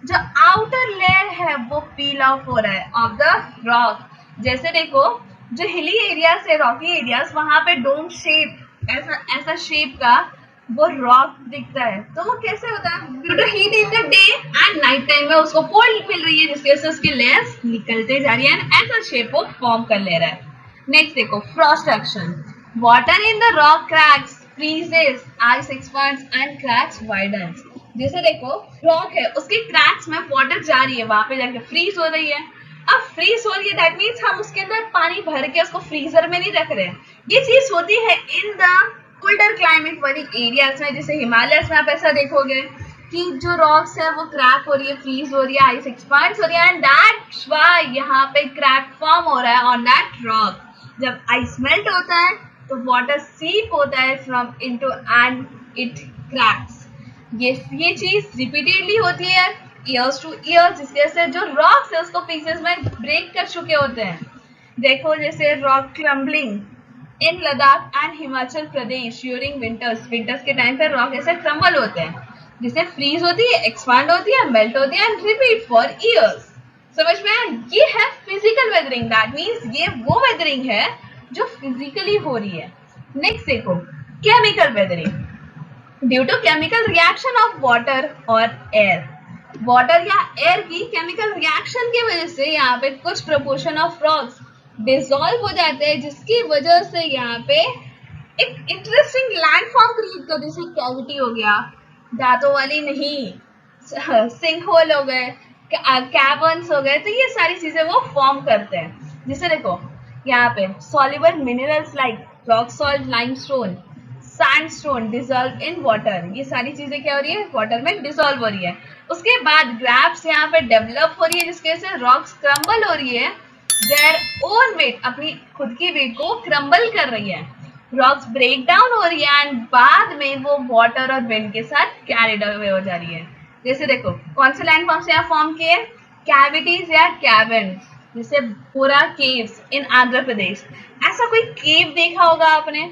जो आउटर लेयर है वो पील ऑफ हो रहा है ऑफ द रॉक। जैसे देखो, जो हिली एरियाज है, रॉकी एरियाज, वहां पे डोम शेप, ऐसा ऐसा शेप का वो रॉक दिखता है, तो वो कैसे होता है, due to heat in the day and night time में उसको कोल्ड मिल रही है जिसकी वजह से उसकी लेयर्स निकलते जा रही है एंड ऐसा शेप वो फॉर्म कर ले रहा है। नेक्स्ट देखो, frost action, water in the rock cracks, freezes, ice expands and cracks widens. जैसे देखो, रॉक है उसके क्रैक्स में वाटर जा रही है, वहां पे जाके फ्रीज हो रही है। अब फ्रीज हो रही है दैट मीन्स हम उसके अंदर पानी भर के उसको फ्रीजर में नहीं रख रहे हैं। ये चीज होती है इन द कोल्डर क्लाइमेट वाली एरियाज में, जैसे हिमालयस में आप ऐसा देखोगे कि जो रॉक्स है वो क्रैक हो रही है, फ्रीज हो रही है, आइस एक्सपांड हो रही है एंड दैट्स व्हाई यहाँ पे क्रैक फॉर्म हो रहा है ऑन दैट रॉक। जब आइस मेल्ट होता है तो वाटर सीप होता है from into and it cracks. ये चीज रिपीटेडली होती है ईयर्स टू ईयर्स, जिसकी वजह से जो रॉक्स है उसको पीसेस में ब्रेक कर चुके होते हैं। देखो, जैसे rock crumbling in Ladakh and Himachal Pradesh during winters, winters के टाइम पे रॉक ऐसे क्रम्बल होते हैं, जिससे फ्रीज होती है, एक्सपांड होती है, मेल्ट होती है एंड रिपीट फॉर ईयर्स। समझ में आया? ये है फिजिकल वेदरिंग, दैट मीन्स ये वो वेदरिंग है जो फिजिकली हो रही है। नेक्स्ट देखो, chemical weathering, due to chemical reaction of water और एयर, वाटर या एयर की केमिकल रिएक्शन की वजह से यहाँ पे कुछ प्रोपोर्शन ऑफ रॉक्स डिसॉल्व हो जाते हैं, जिसकी वजह से यहाँ पे एक इंटरेस्टिंग लैंडफॉर्म क्रिएट कर, जैसे कैविटी हो गया, दांतों वाली नहीं, सिंक होल हो गए, कैवर्न्स हो गए, तो ये सारी चीजें वो फॉर्म करते हैं। जैसे देखो यहाँ पे soluble minerals like rock salt, limestone, sandstone dissolve in water, ये सारी चीजें क्या हो रही है, वाटर में डिसॉल्व हो रही है। उसके बाद ग्रैप्स यहाँ पे डेवलप हो रही है जिसकी वजह से रॉक्स क्रम्बल हो रही है, देयर ओन वेट, अपनी खुद की वेट को क्रम्बल कर रही है, रॉक्स ब्रेक डाउन हो रही है एंड बाद में वो वाटर और विंड के साथ कैरिड अवे हो जा रही है। जैसे देखो, कौन से लैंडफॉर्म्स यहाँ फॉर्म किए, कैविटीज या कैवर्न्स, जैसे पूरा केव्स इन आंध्र प्रदेश। ऐसा कोई केव देखा होगा आपने,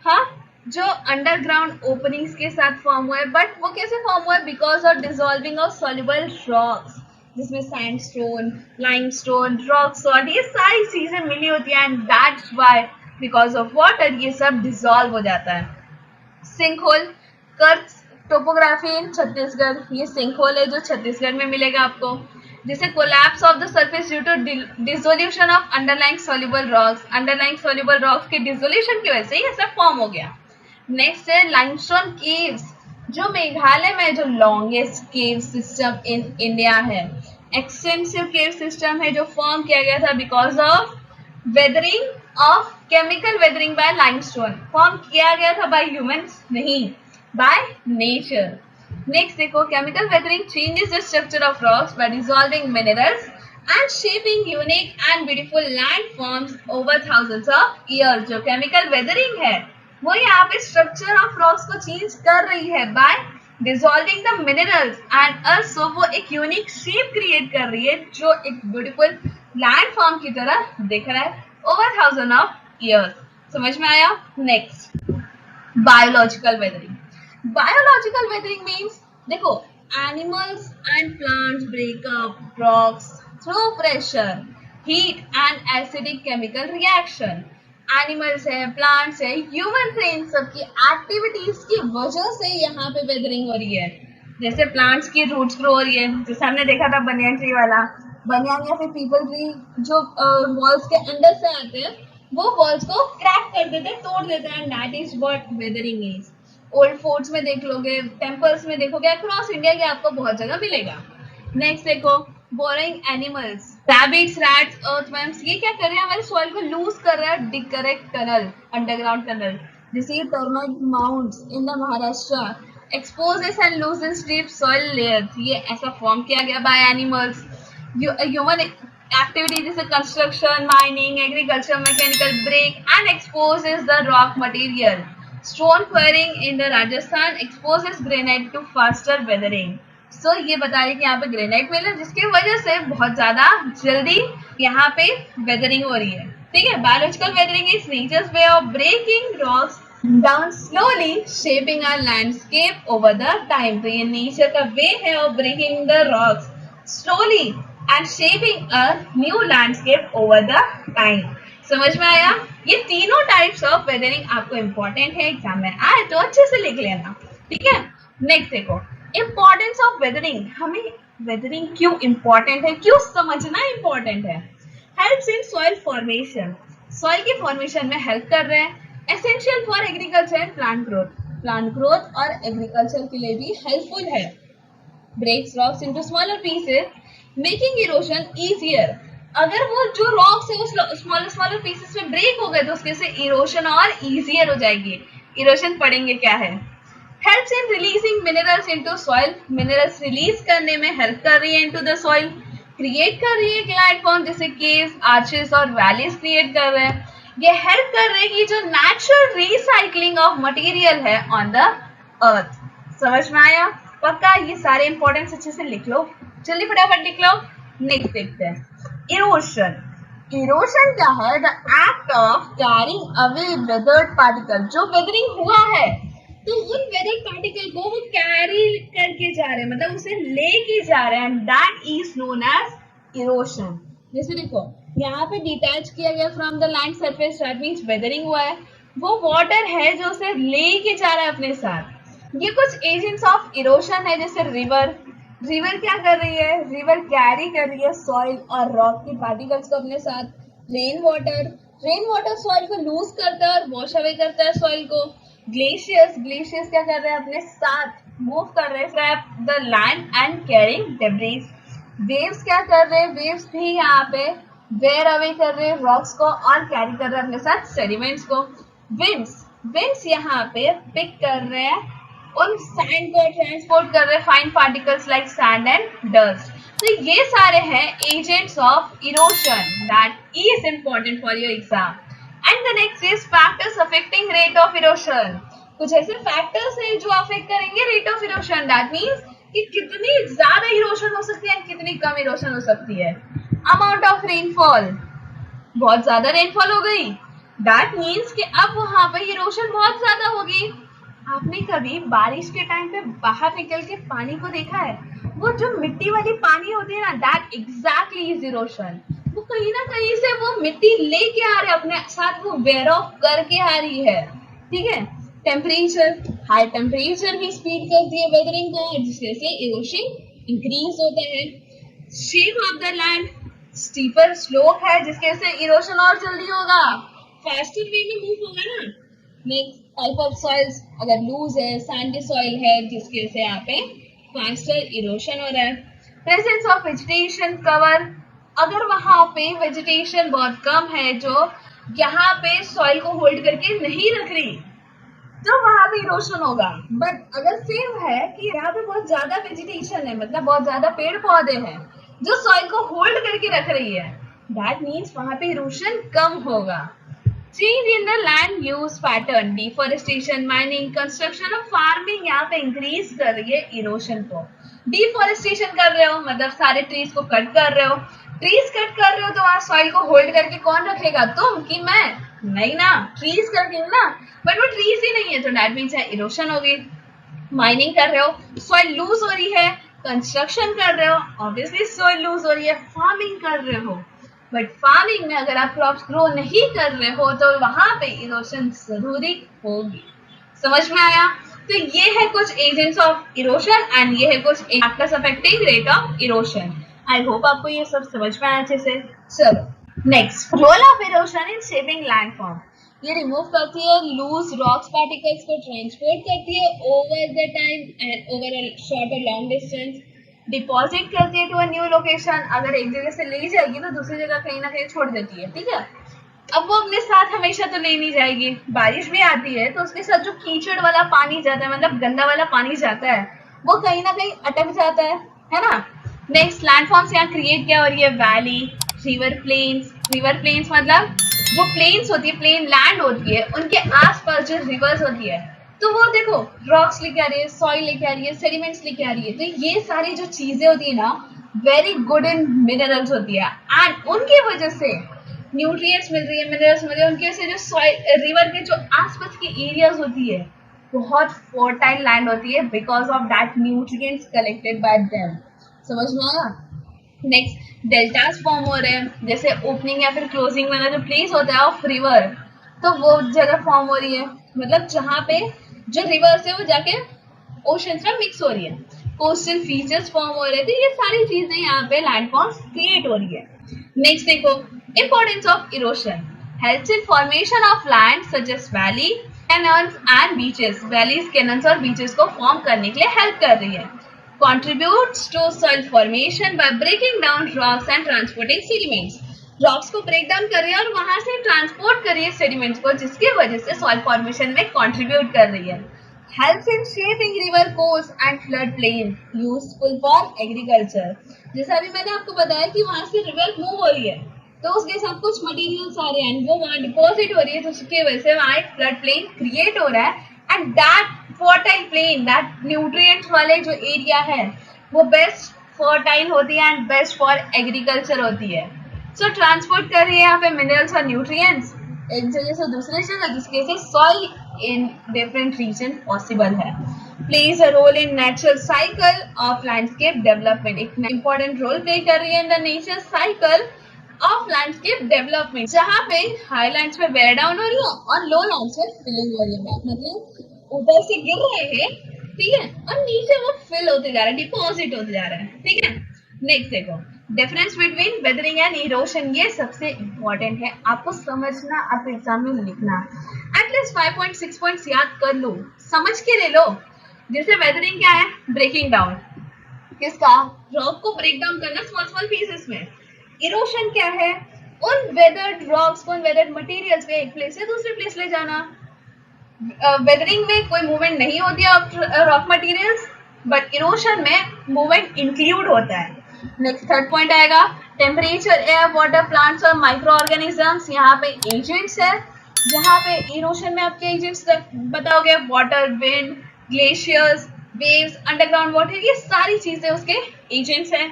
हाँ, जो अंडरग्राउंड ओपनिंग्स के साथ फॉर्म हुआ है, बट वो कैसे फॉर्म हुआ है, because of dissolving of soluble rocks, जिसमें सैंडस्टोन, लाइमस्टोन, रॉक सॉल्ट, ये सारी चीजें मिली होती है and that's why because of water ये सब डिसॉल्व हो जाता है। Sink hole, curves topography in Chhattisgarh, ये सिंकहोल है जो छत्तीसगढ़ में मिलेगा आपको। जैसे collapse of the surface due to dissolution of underlying soluble rocks, underlying soluble rocks के डिसोल्यूशन की वजह से ये सब फॉर्म हो गया। नेक्स्ट है लाइमस्टोन केव्स, जो मेघालय में जो longest cave system in India है, एक्सटेंसिव केव सिस्टम है जो फॉर्म किया गया था because of weathering of chemical weathering by limestone, form किया गया था बाय ह्यूमंस नहीं, बाय नेचर। नेक्स्ट देखो, chemical weathering changes the structure of rocks by dissolving minerals and shaping unique and beautiful land forms over thousands of years. जो chemical weathering है वो यहाँ पे स्ट्रक्चर ऑफ रॉक्स को change कर रही है bye dissolving the minerals and also वो एक यूनिक शेप क्रिएट कर रही है जो एक ब्यूटीफुल लैंड फॉर्म की तरह दिख रहा है ओवर थाउजेंड ऑफ ईयर्स। समझ में आया? Next biological weathering. Biological weathering means देखो, animals and plants break up rocks through pressure, heat and acidic chemical reaction. Animals है, प्लांट्स है, ह्यूमन है, इन सब की एक्टिविटीज की वजह से यहाँ पे वेदरिंग हो रही है। जैसे प्लांट्स की रूट्स ग्रो हो रही है, जैसे हमने देखा था बनियान ट्री वाला, बनियान या फिर पीपल ट्री जो वॉल्स के अंदर से आते हैं वो वॉल्स को क्रैक कर देते हैं, तोड़ देते हैं, that is what weathering is. Old forts में देख लोगे, टेम्पल्स में देखोगे, अक्रॉस इंडिया के आपको बहुत जगह मिलेगा। नेक्स्ट देखो, boring animals, rabbits, rats, earthworms, ये क्या कर रहे हैं, हमारे सॉइल को लूज कर रहा है, डिग कर एक टनल, अंडरग्राउंड टनल। जैसे ये termite mounds in the Maharashtra exposes and loosens deep soil layers, ये ऐसा फॉर्म किया गया बाय एनिमल्स। ह्यूमन एक्टिविटी जैसे construction, mining, agriculture, mechanical break and exposes the rock material. Stone quarrying in the Rajasthan exposes granite to faster weathering. So ये बता रही कि यहाँ पे ग्रेनाइट मिला जिसकी वजह से बहुत ज्यादा जल्दी यहाँ पे वेदरिंग हो रही है। ठीक है, biological weathering is nature's way of breaking rocks down slowly, shaping our landscape over the time. तो ये नेचर का वे है of breaking the rocks slowly and shaping a new landscape over the time. समझ में आया? ये तीनों टाइप्स ऑफ वेदरिंग आपको इम्पोर्टेंट है, एग्जाम में आए तो अच्छे से लिख लेना। ठीक है, नेक्स्ट देखो, इम्पोर्टेंस ऑफ वेदरिंग। हमें वेदरिंग क्यों इम्पोर्टेंट है, क्यों समझना इम्पोर्टेंट है? Helps in soil formation, soil के फॉर्मेशन में हेल्प कर रहे हैं। Essential for agriculture and plant growth और एग्रीकल्चर के लिए भी हेल्पफुल है। Breaks rocks into smaller pieces making erosion easier. अगर वो जो रॉक्स है वो स्मॉलर पीसेस में ब्रेक हो गए तो उसके से इरोजन और इजियर हो जाएगी। इरोजन पढ़ेंगे क्या है। हेल्प्स इन releasing minerals into soil, minerals release करने में हेल्प कर रही है इनटू द सॉइल। क्रिएट कर रही है ग्लाइड फॉर्म, जैसे केव्स, आर्चेस और वैलीज क्रिएट कर रहे हैं। ये हेल्प कर रहे हैं कि जो नेचुरल रिसाइकलिंग ऑफ मटेरियल है ऑन द अर्थ। समझ में आया? पक्का ये सारे इंपॉर्टेंस अच्छे से लिख लो, जल्दी फटाफट लिख लो। नेक्स्ट देखते हैं, इरोशन। इरोशन क्या है? The act of carrying away weathered particle. जो वेदरिंग हुआ है तो उन वेदर्ड पार्टिकल को वो कैरी करके जा रहे हैं, मतलब उसे लेके जा रहे हैं, that is known as erosion. जैसे देखो यहाँ पे डिटैच किया गया from the land surface, that means weathering हुआ है। वो वाटर है जो उसे लेके जा रहा है अपने साथ। ये कुछ एजेंट्स ऑफ इरोशन है, जैसे रिवर। रिवर क्या कर रही है? रिवर कैरी कर रही है सॉइल और रॉक के पार्टिकल्स को अपने साथ। रेन वाटर सॉइल को लूज करता है और वॉश अवे करता है सॉइल को। ग्लेशियर्स क्या कर रहे हैं? अपने साथ मूव कर रहे हैं from the land and carrying debris. Waves क्या कर रहे हैं? वेव्स भी यहाँ पे वेयर अवे कर रहे हैं रॉक्स को और कैरी कर रहे हैं अपने साथ सेडिमेंट्स को। विंड्स यहाँ पे पिक कर रहे हैं उन सैंड को ट्रांसपोर्ट कर रहे हैं, fine particles like sand and dust. तो ये सारे हैं agents of erosion, that is important for your exam. And the next is factors affecting rate of erosion. कुछ ऐसे फैक्टर्स हैं जो अफेक्ट करेंगे rate of erosion, that means कि कितनी ज्यादा इरोशन हो सकती है, कितनी कम इरोशन हो सकती है। अमाउंट ऑफ रेनफॉल, बहुत ज्यादा रेनफॉल हो गई, दैट मीन्स कि अब वहां पर इरोशन बहुत ज्यादा होगी। आपने कभी बारिश के टाइम पे बाहर निकल के पानी को देखा है? वो जो मिट्टी वाली पानी होती है ना, दैट एग्जैक्टली इज इरोशन। वो कहीं ना कहीं से वो मिट्टी लेके आ रहे अपने साथ, वो वेयर ऑफ करके आ रही है। ठीक है, टेम्परेचर, हाई टेम्परेचर भी स्पीड करती है वेदरिंग को, जिससे इरोशन इंक्रीज होता है। Shape of the land, steeper slope है जिसके से इरोशन और जल्दी होगा, फास्टर वे में मूव होगा ना। नेक्स्ट टाइप ऑफ सॉइल्स, अगर लूज है, सैंडी सॉइल है, जिसके से यहाँ पे फास्टर इरोशन हो रहा है। प्रेजेंस ऑफ वेजिटेशन कवर, अगर वहां पे वेजिटेशन बहुत कम है जो यहाँ पे सॉइल को होल्ड करके नहीं रख रही, तो वहां पे इरोशन होगा। बट अगर सेम है कि यहाँ पे बहुत ज्यादा वेजिटेशन है, मतलब बहुत ज्यादा पेड़ पौधे हैं जो सॉइल को होल्ड करके रख रही है, दैट मीन्स वहां पे इरोशन कम होगा। Change in the land use pattern, deforestation, mining, construction और फार्मिंग यहाँ पे इंक्रीज कर रही है इरोशन को। डिफॉरेस्टेशन कर रहे हो मतलब सारे ट्रीज को कट कर रहे हो, ट्रीज कट कर रहे हो तो वहां सॉइल को होल्ड करके कौन रखेगा, तुम कि मैं? नहीं ना, ट्रीज करके ना, बट वो ट्रीज ही नहीं है तो दैट मीन्स इरोशन होगी। माइनिंग कर रहे हो, सॉइल लूज हो रही है, कंस्ट्रक्शन कर रहे हो, ऑब्वियसली सॉइल लूज हो रही है, फार्मिंग कर रहे हो, बट फार्मिंग में अगर आप क्रॉप्स ग्रो नहीं कर रहे हो तो वहां पे इरोशन जरूरी होगी। समझ में आया? तो ये है कुछ एजेंट्स ऑफ इरोशन एंड ये है कुछ factors affecting rate of erosion. I hope आपको ये सब समझ में आया अच्छे से। चलो next, role of erosion in shaping landform. ये रिमूव करती है लूज रॉक्स पार्टिकल्स को, ट्रांसपोर्ट करती है over the time and over a short और लॉन्ग डिस्टेंस, डिपॉजिट करती है टू अ न्यू लोकेशन, अगर एक जगह से ले जाएगी तो दूसरी जगह कहीं ना कहीं छोड़ देती है, ठीक है। अब वो अपने साथ हमेशा तो ले नहीं जाएगी, बारिश भी आती है तो उसके साथ जो कीचड़ वाला पानी जाता है, मतलब गंदा वाला पानी जाता है, वो कहीं ना कहीं अटक जाता है ना। नेक्स्ट, लैंडफॉर्म्स यहाँ क्रिएट क्या हो रही है, valley, river plains. River plains मतलब जो प्लेन्स होती है, प्लेन लैंड होती है, उनके आसपास जो रिवर्स होती है, तो वो देखो रॉक्स लेके आ रही है, सॉइल लेके आ रही है, सेडिमेंट्स लेके आ रही है, तो ये सारी जो चीजें होती है ना, वेरी गुड इन मिनरल्स होती है एंड उनकी वजह से न्यूट्रिएंट्स मिल रही है, मिनरल्स मिल रही है, उनकी वजह से जो सॉइल रिवर के जो आसपास की एरियाज होती है बहुत फर्टाइल लैंड होती है because of that nutrients collected by them. समझ में आया? नेक्स्ट, डेल्टास फॉर्म हो रहे हैं, जैसे ओपनिंग या फिर क्लोजिंग वाला जो प्लेस होता है ऑफ रिवर, तो वो जगह फॉर्म हो रही है, मतलब जहाँ पे जो रिवर्स है वो जाके ओशंस में मिक्स हो रही है। कोस्टल फीचर्स फॉर्म हो रहे थे, ये सारी चीजें यहाँ पे लैंडफॉर्म्स क्रिएट हो रही है। नेक्स्ट देखो, importance of erosion, helps in formation of land such as valley, canals and beaches. Valleys, canals और बीचेस को फॉर्म करने के लिए हेल्प कर रही है। contributes to soil formation by breaking down rocks and transporting sediments. Rocks को break down कर रही है और वहां से ट्रांसपोर्ट कर रही है सेडिमेंट्स को, जिसकी वजह से सॉइल फॉर्मेशन में कंट्रीब्यूट कर रही है। Helps in shaping river course and flood plain, useful for agriculture. जैसा अभी मैंने आपको बताया कि वहां से रिवर मूव हो रही है तो उसके साथ कुछ मटेरियल्स आ रहे हैं, वो वहां डिपॉजिट हो रही है, तो उसकी वजह से वहां एक फ्लड प्लेन क्रिएट हो रहा है and that fertile plain, that nutrients वाले जो एरिया है वो बेस्ट फर्टाइल होती है एंड बेस्ट फॉर एग्रीकल्चर होती है। सो ट्रांसपोर्ट कर रही है यहाँ पे मिनरल्स और न्यूट्रिएंट्स एक जगह से दूसरे जगह, जिसके से soil in different region possible है। Plays a role in natural cycle of landscape development, एक इंपॉर्टेंट रोल प्ले कर रही है in the nature cycle of landscape development, जहाँ पे हाईलैंड्स में वेयर डाउन हो रही है और लो लैंड्स में फिलिंग हो रही है, मतलब ऊपर से गिर रहे हैं, ठीक है, और नीचे वो फिल होते जा रहा है, डिपॉजिट होते जा रहा है, ठीक है। नेक्स्ट देखो, difference between weathering and erosion, ये सबसे इंपॉर्टेंट है, आपको समझना, आपको एग्जाम में लिखना, एटलीस्ट 5.6 पॉइंट्स याद कर लो, समझ के ले लो। जैसे वेदरिंग क्या है, ब्रेकिंग डाउन, किसका, रॉक को ब्रेक डाउन करना स्मॉल स्मॉल पीसेस में। इरोशन क्या है, उन वेदर्ड रॉक्स को, उन वेदर्ड मटेरियल्स को एक प्लेस से दूसरे प्लेस ले जाना। वेदरिंग में कोई मूवमेंट नहीं होती है रॉक मटेरियल्स, बट इरोशन में मूवमेंट इंक्लूड होता है। नेक्स्ट थर्ड पॉइंट आएगा, टेम्परेचर, एयर, वाटर, प्लांट्स और माइक्रो ऑर्गेनिजम्स, यहाँ पे एजेंट्स है, जहाँ पे इरोशन में आपके एजेंट्स बताओगे, water, wind, glaciers, waves, underground water, ये सारी चीजें उसके एजेंट्स हैं।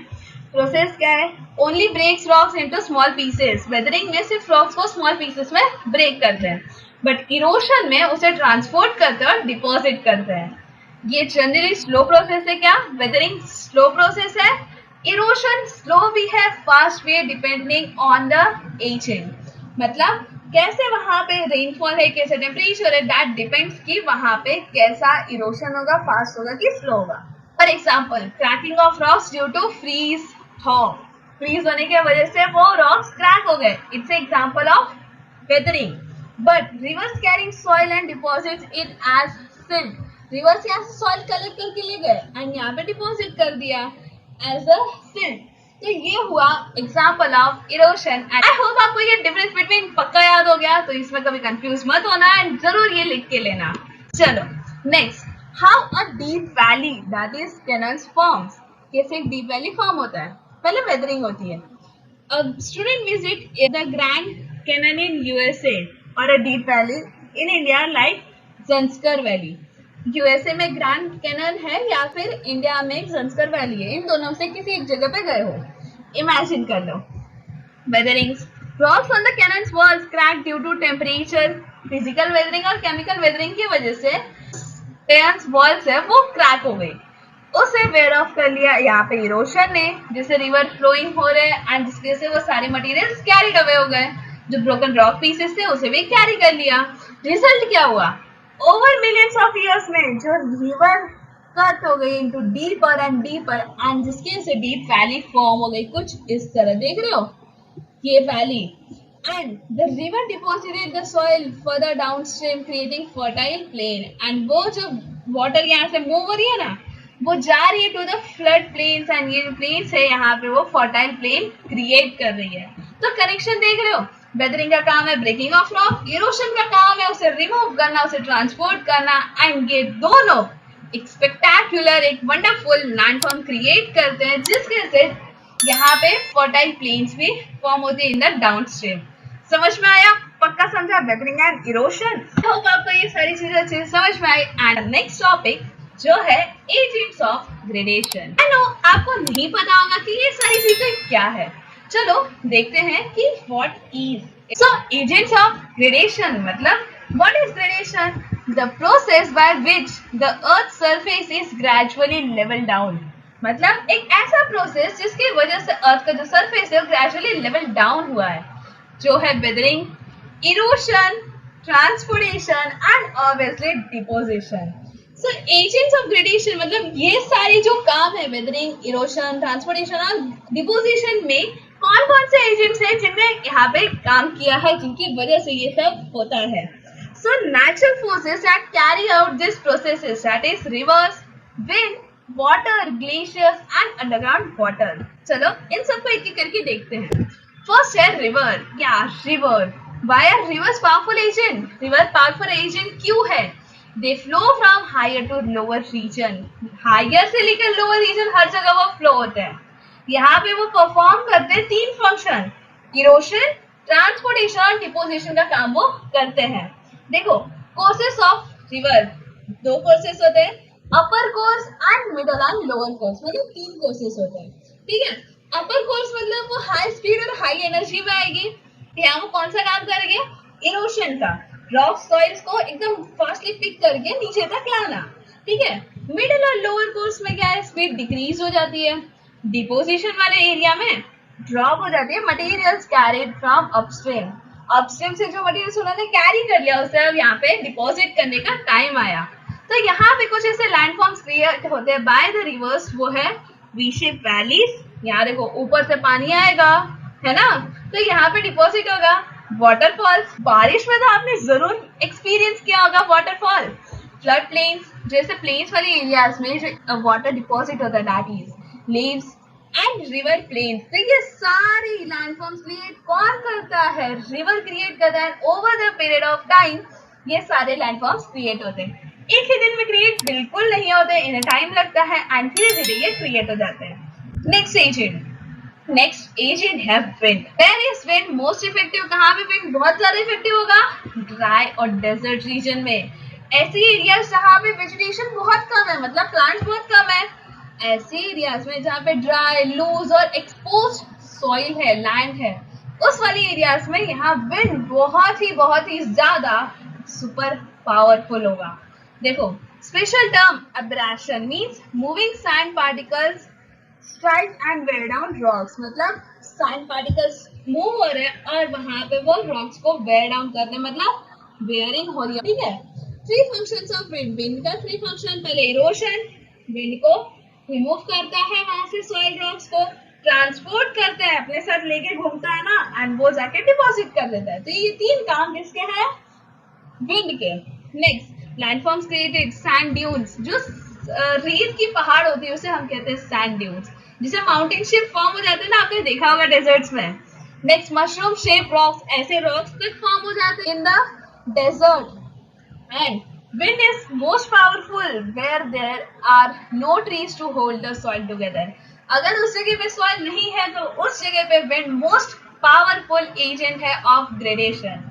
प्रोसेस क्या है, only breaks rocks into small pieces, weathering में सिर्फ रॉक्स को स्मॉल पीसेस में ब्रेक करते हैं, बट इरोशन में उसे ट्रांसपोर्ट करते हैं और डिपॉजिट करते हैं। ये जनरली स्लो प्रोसेस है, क्या, वेदरिंग स्लो प्रोसेस है, इरोशन स्लो भी है, फास्ट भी है, डिपेंडिंग ऑन द एजेंट, मतलब कैसे वहां पे रेनफॉल है, कैसे टेम्परेचर है, दैट डिपेंड्स कि वहां पे कैसा इरोशन होगा, फास्ट होगा कि स्लो होगा। For example cracking of rocks due to freeze thaw, freeze होने की वजह से वो रॉक्स क्रैक हो गए, it's example of weathering. But rivers carrying soil and deposits it as silt. Reverse यहाँ से सॉइल कलेक्ट करके ले गए एंड यहाँ पे डिपॉजिट कर दिया एज अ सिल्ट। तो ये हुआ example of erosion. I hope आपको ये डिफरेंस बिटवीन पक्का याद हो गया, तो इसमें कभी कंफ्यूज मत होना एंड जरूर ये लिख के लेना। चलो next, how a deep valley that is canals forms. कैसे एक डीप वैली फॉर्म होता है, पहले वेदरिंग होती है। A student visit the Grand Canyon in USA or a deep valley in India like Zanskar Valley. USA में grand cannon है या फिर इंडिया में जंस्कर वैली है, इन दोनों से किसी एक जगह पे गए हो, इमेजिन कर लो। वेदरिंग्स, rocks on the cannon's walls cracked due to temperature, physical weathering और केमिकल वेदरिंग की वजह से कैनन्स वॉल्स है वो क्रैक हो गई, उसे वेयर ऑफ कर लिया यहाँ पे इरोशन ने, जिससे रिवर फ्लोइंग हो रहे हैं एंड जिसकी वजह से वो सारे मटेरियल्स कैरीड अवे हो गए, जो ब्रोकन रॉक पीसेस थे उसे भी कैरी कर लिया। रिजल्ट क्या हुआ, ओवर मिलियंस ऑफ इयर्स में जो रिवर कट हो गई into deeper and deeper and जिसकी वजह से डीप वैली फॉर्म हो गई, कुछ इस तरह देख रहे हो ये valley, and the river deposited the soil further downstream creating fertile plain, and वो जो वाटर यहाँ से मूव हो रही है ना, वो जा रही है to the flood plains and ये प्लेन्स है यहाँ पे वो फर्टाइल प्लेन क्रिएट कर रही है। तो कनेक्शन देख रहे हो, वेदरिंग का काम है ब्रेकिंग ऑफ रॉक, इरोशन का काम है उसे रिमूव करना, उसे ट्रांसपोर्ट करना, एंड ये दोनों एक स्पेक्टेक्युलर एक वंडरफुल लैंडफॉर्म क्रिएट करते हैं जिसके से यहाँ पे फर्टाइल प्लेन्स भी फॉर्म होते हैं इन द डाउनस्ट्रीम। समझ में आया, पक्का समझा वेदरिंग एंड इरोशन। होप आपको ये सारी चीजें अच्छे से समझ में आई। एंड नेक्स्ट टॉपिक जो है agents of gradation. I know आपको नहीं पता होगा कि ये सारी चीजें क्या है, चलो देखते हैं कि what is. So agents of gradation मतलब what is gradation, the process by which the earth surface is gradually level down, मतलब एक ऐसा प्रोसेस जिसकी वजह से अर्थ का जो सरफेस है वो ग्रेजुअली लेवल डाउन हुआ है, जो है weathering, erosion, transportation and obviously deposition. So agents of gradation मतलब ये सारे जो काम है वेदरिंग, इरोशन, ट्रांसपोर्टेशन और डिपोजिशन में कौन कौन से एजेंट्स हैं जिनने यहाँ पे काम किया है, जिनकी वजह से ये सब होता है। So natural forces that carry out this processes that is reverse, wind, water, glaciers and underground water. चलो इन सबको एक एक करके देखते हैं। फर्स्ट है रिवर, क्या river, why are rivers powerful agent, river powerful agent क्यों है, they flow from higher to lower region, higher से लेकर lower region हर जगह वो flow होते हैं, यहाँ पे वो परफॉर्म करते हैं तीन फंक्शन, इरोशन, ट्रांसपोर्टेशन और डिपोजिशन का काम वो करते हैं। देखो कोर्सेस ऑफ रिवर, दो कोर्सेस होते हैं, upper course and middle and lower course, मतलब तीन कोर्सेस होते हैं, ठीक है। अपर कोर्स मतलब वो हाई स्पीड और हाई एनर्जी में आएगी, यहाँ वो कौन सा काम करेंगे, इरोशन का, रॉक सॉइल्स को एकदम फास्टली पिक करके नीचे तक लाना, ठीक है। मिडिल और लोअर कोर्स में क्या है, स्पीड डिक्रीज हो जाती है, डिपोजिशन वाले एरिया में ड्रॉप हो जाती है, materials carried from upstream, upstream से जो मटेरियल्स उन्होंने कैरी कर लिया उसे अब यहाँ पे डिपॉजिट करने का टाइम आया। तो यहाँ पे कुछ ऐसे लैंडफॉर्म्स क्रिएट होते हैं बाय द रिवर्स, वो है वी शेप वैलीज, यहाँ देखो ऊपर से पानी आएगा है ना, तो यहाँ पे डिपॉजिट होगा, वाटरफॉल्स, बारिश में तो आपने जरूर एक्सपीरियंस किया होगा वाटरफॉल, फ्लड प्लेन्स, जैसे प्लेन्स वाले एरियाज में जो वाटर डिपॉजिट होता है that is levees and river plains. तो ये सारे लैंडफॉर्म्स क्रिएट कौन करता है, रिवर क्रिएट करता है, over the period of time ये सारे लैंडफॉर्म्स क्रिएट होते हैं, एक ही दिन में क्रिएट बिल्कुल नहीं होते, इन्हें टाइम लगता है एंड धीरे धीरे ये क्रिएट हो जाते हैं। नेक्स्ट एजेंट, नेक्स्ट एजेंट है wind. Where is wind most effective, कहाँ पे विंड बहुत ज्यादा इफेक्टिव होगा, ड्राई और डेजर्ट रीजन में, ऐसे एरियाज जहाँ पे वेजिटेशन बहुत कम है, मतलब प्लांट्स बहुत कम है, ऐसे एरियाज में जहाँ पे ड्राई, लूज और एक्सपोज सॉइल है, लैंड है, उस वाली एरियाज में यहाँ विंड बहुत ही ज्यादा सुपर पावरफुल होगा। देखो special term abrasion means moving sand particles strike and wear down rocks, मतलब सैंड पार्टिकल्स मूव हो रहे हैं और वहां पे वो रॉक्स को वेयर डाउन कर रहे हैं, मतलब वेयरिंग हो रही है, ठीक है। Three functions of wind, wind का थ्री फंक्शन, पहले इरोशन, विंड को रिमूव करता है वहां से सॉइल रॉक्स को, ट्रांसपोर्ट करता है, अपने साथ लेके घूमता है ना, एंड वो जाके डिपॉजिट कर देता है। तो ये तीन काम किसके हैं? विंड के। Next, landforms created, sand dunes, जो रेत की पहाड़ होती है उसे हम कहते हैं सैंड ड्यून्स, जिसे माउंटेन शेप फॉर्म हो जाते हैं ना, आपने देखा होगा डेजर्ट्स में। नेक्स्ट, मशरूम शेप रॉक्स, ऐसे रॉक्स तक फॉर्म हो जाते हैं in the desert. And wind is most powerful where there are no trees to hold the soil together. अगर उस जगह पे soil नहीं है तो उस जगह पे wind most powerful agent है of gradation.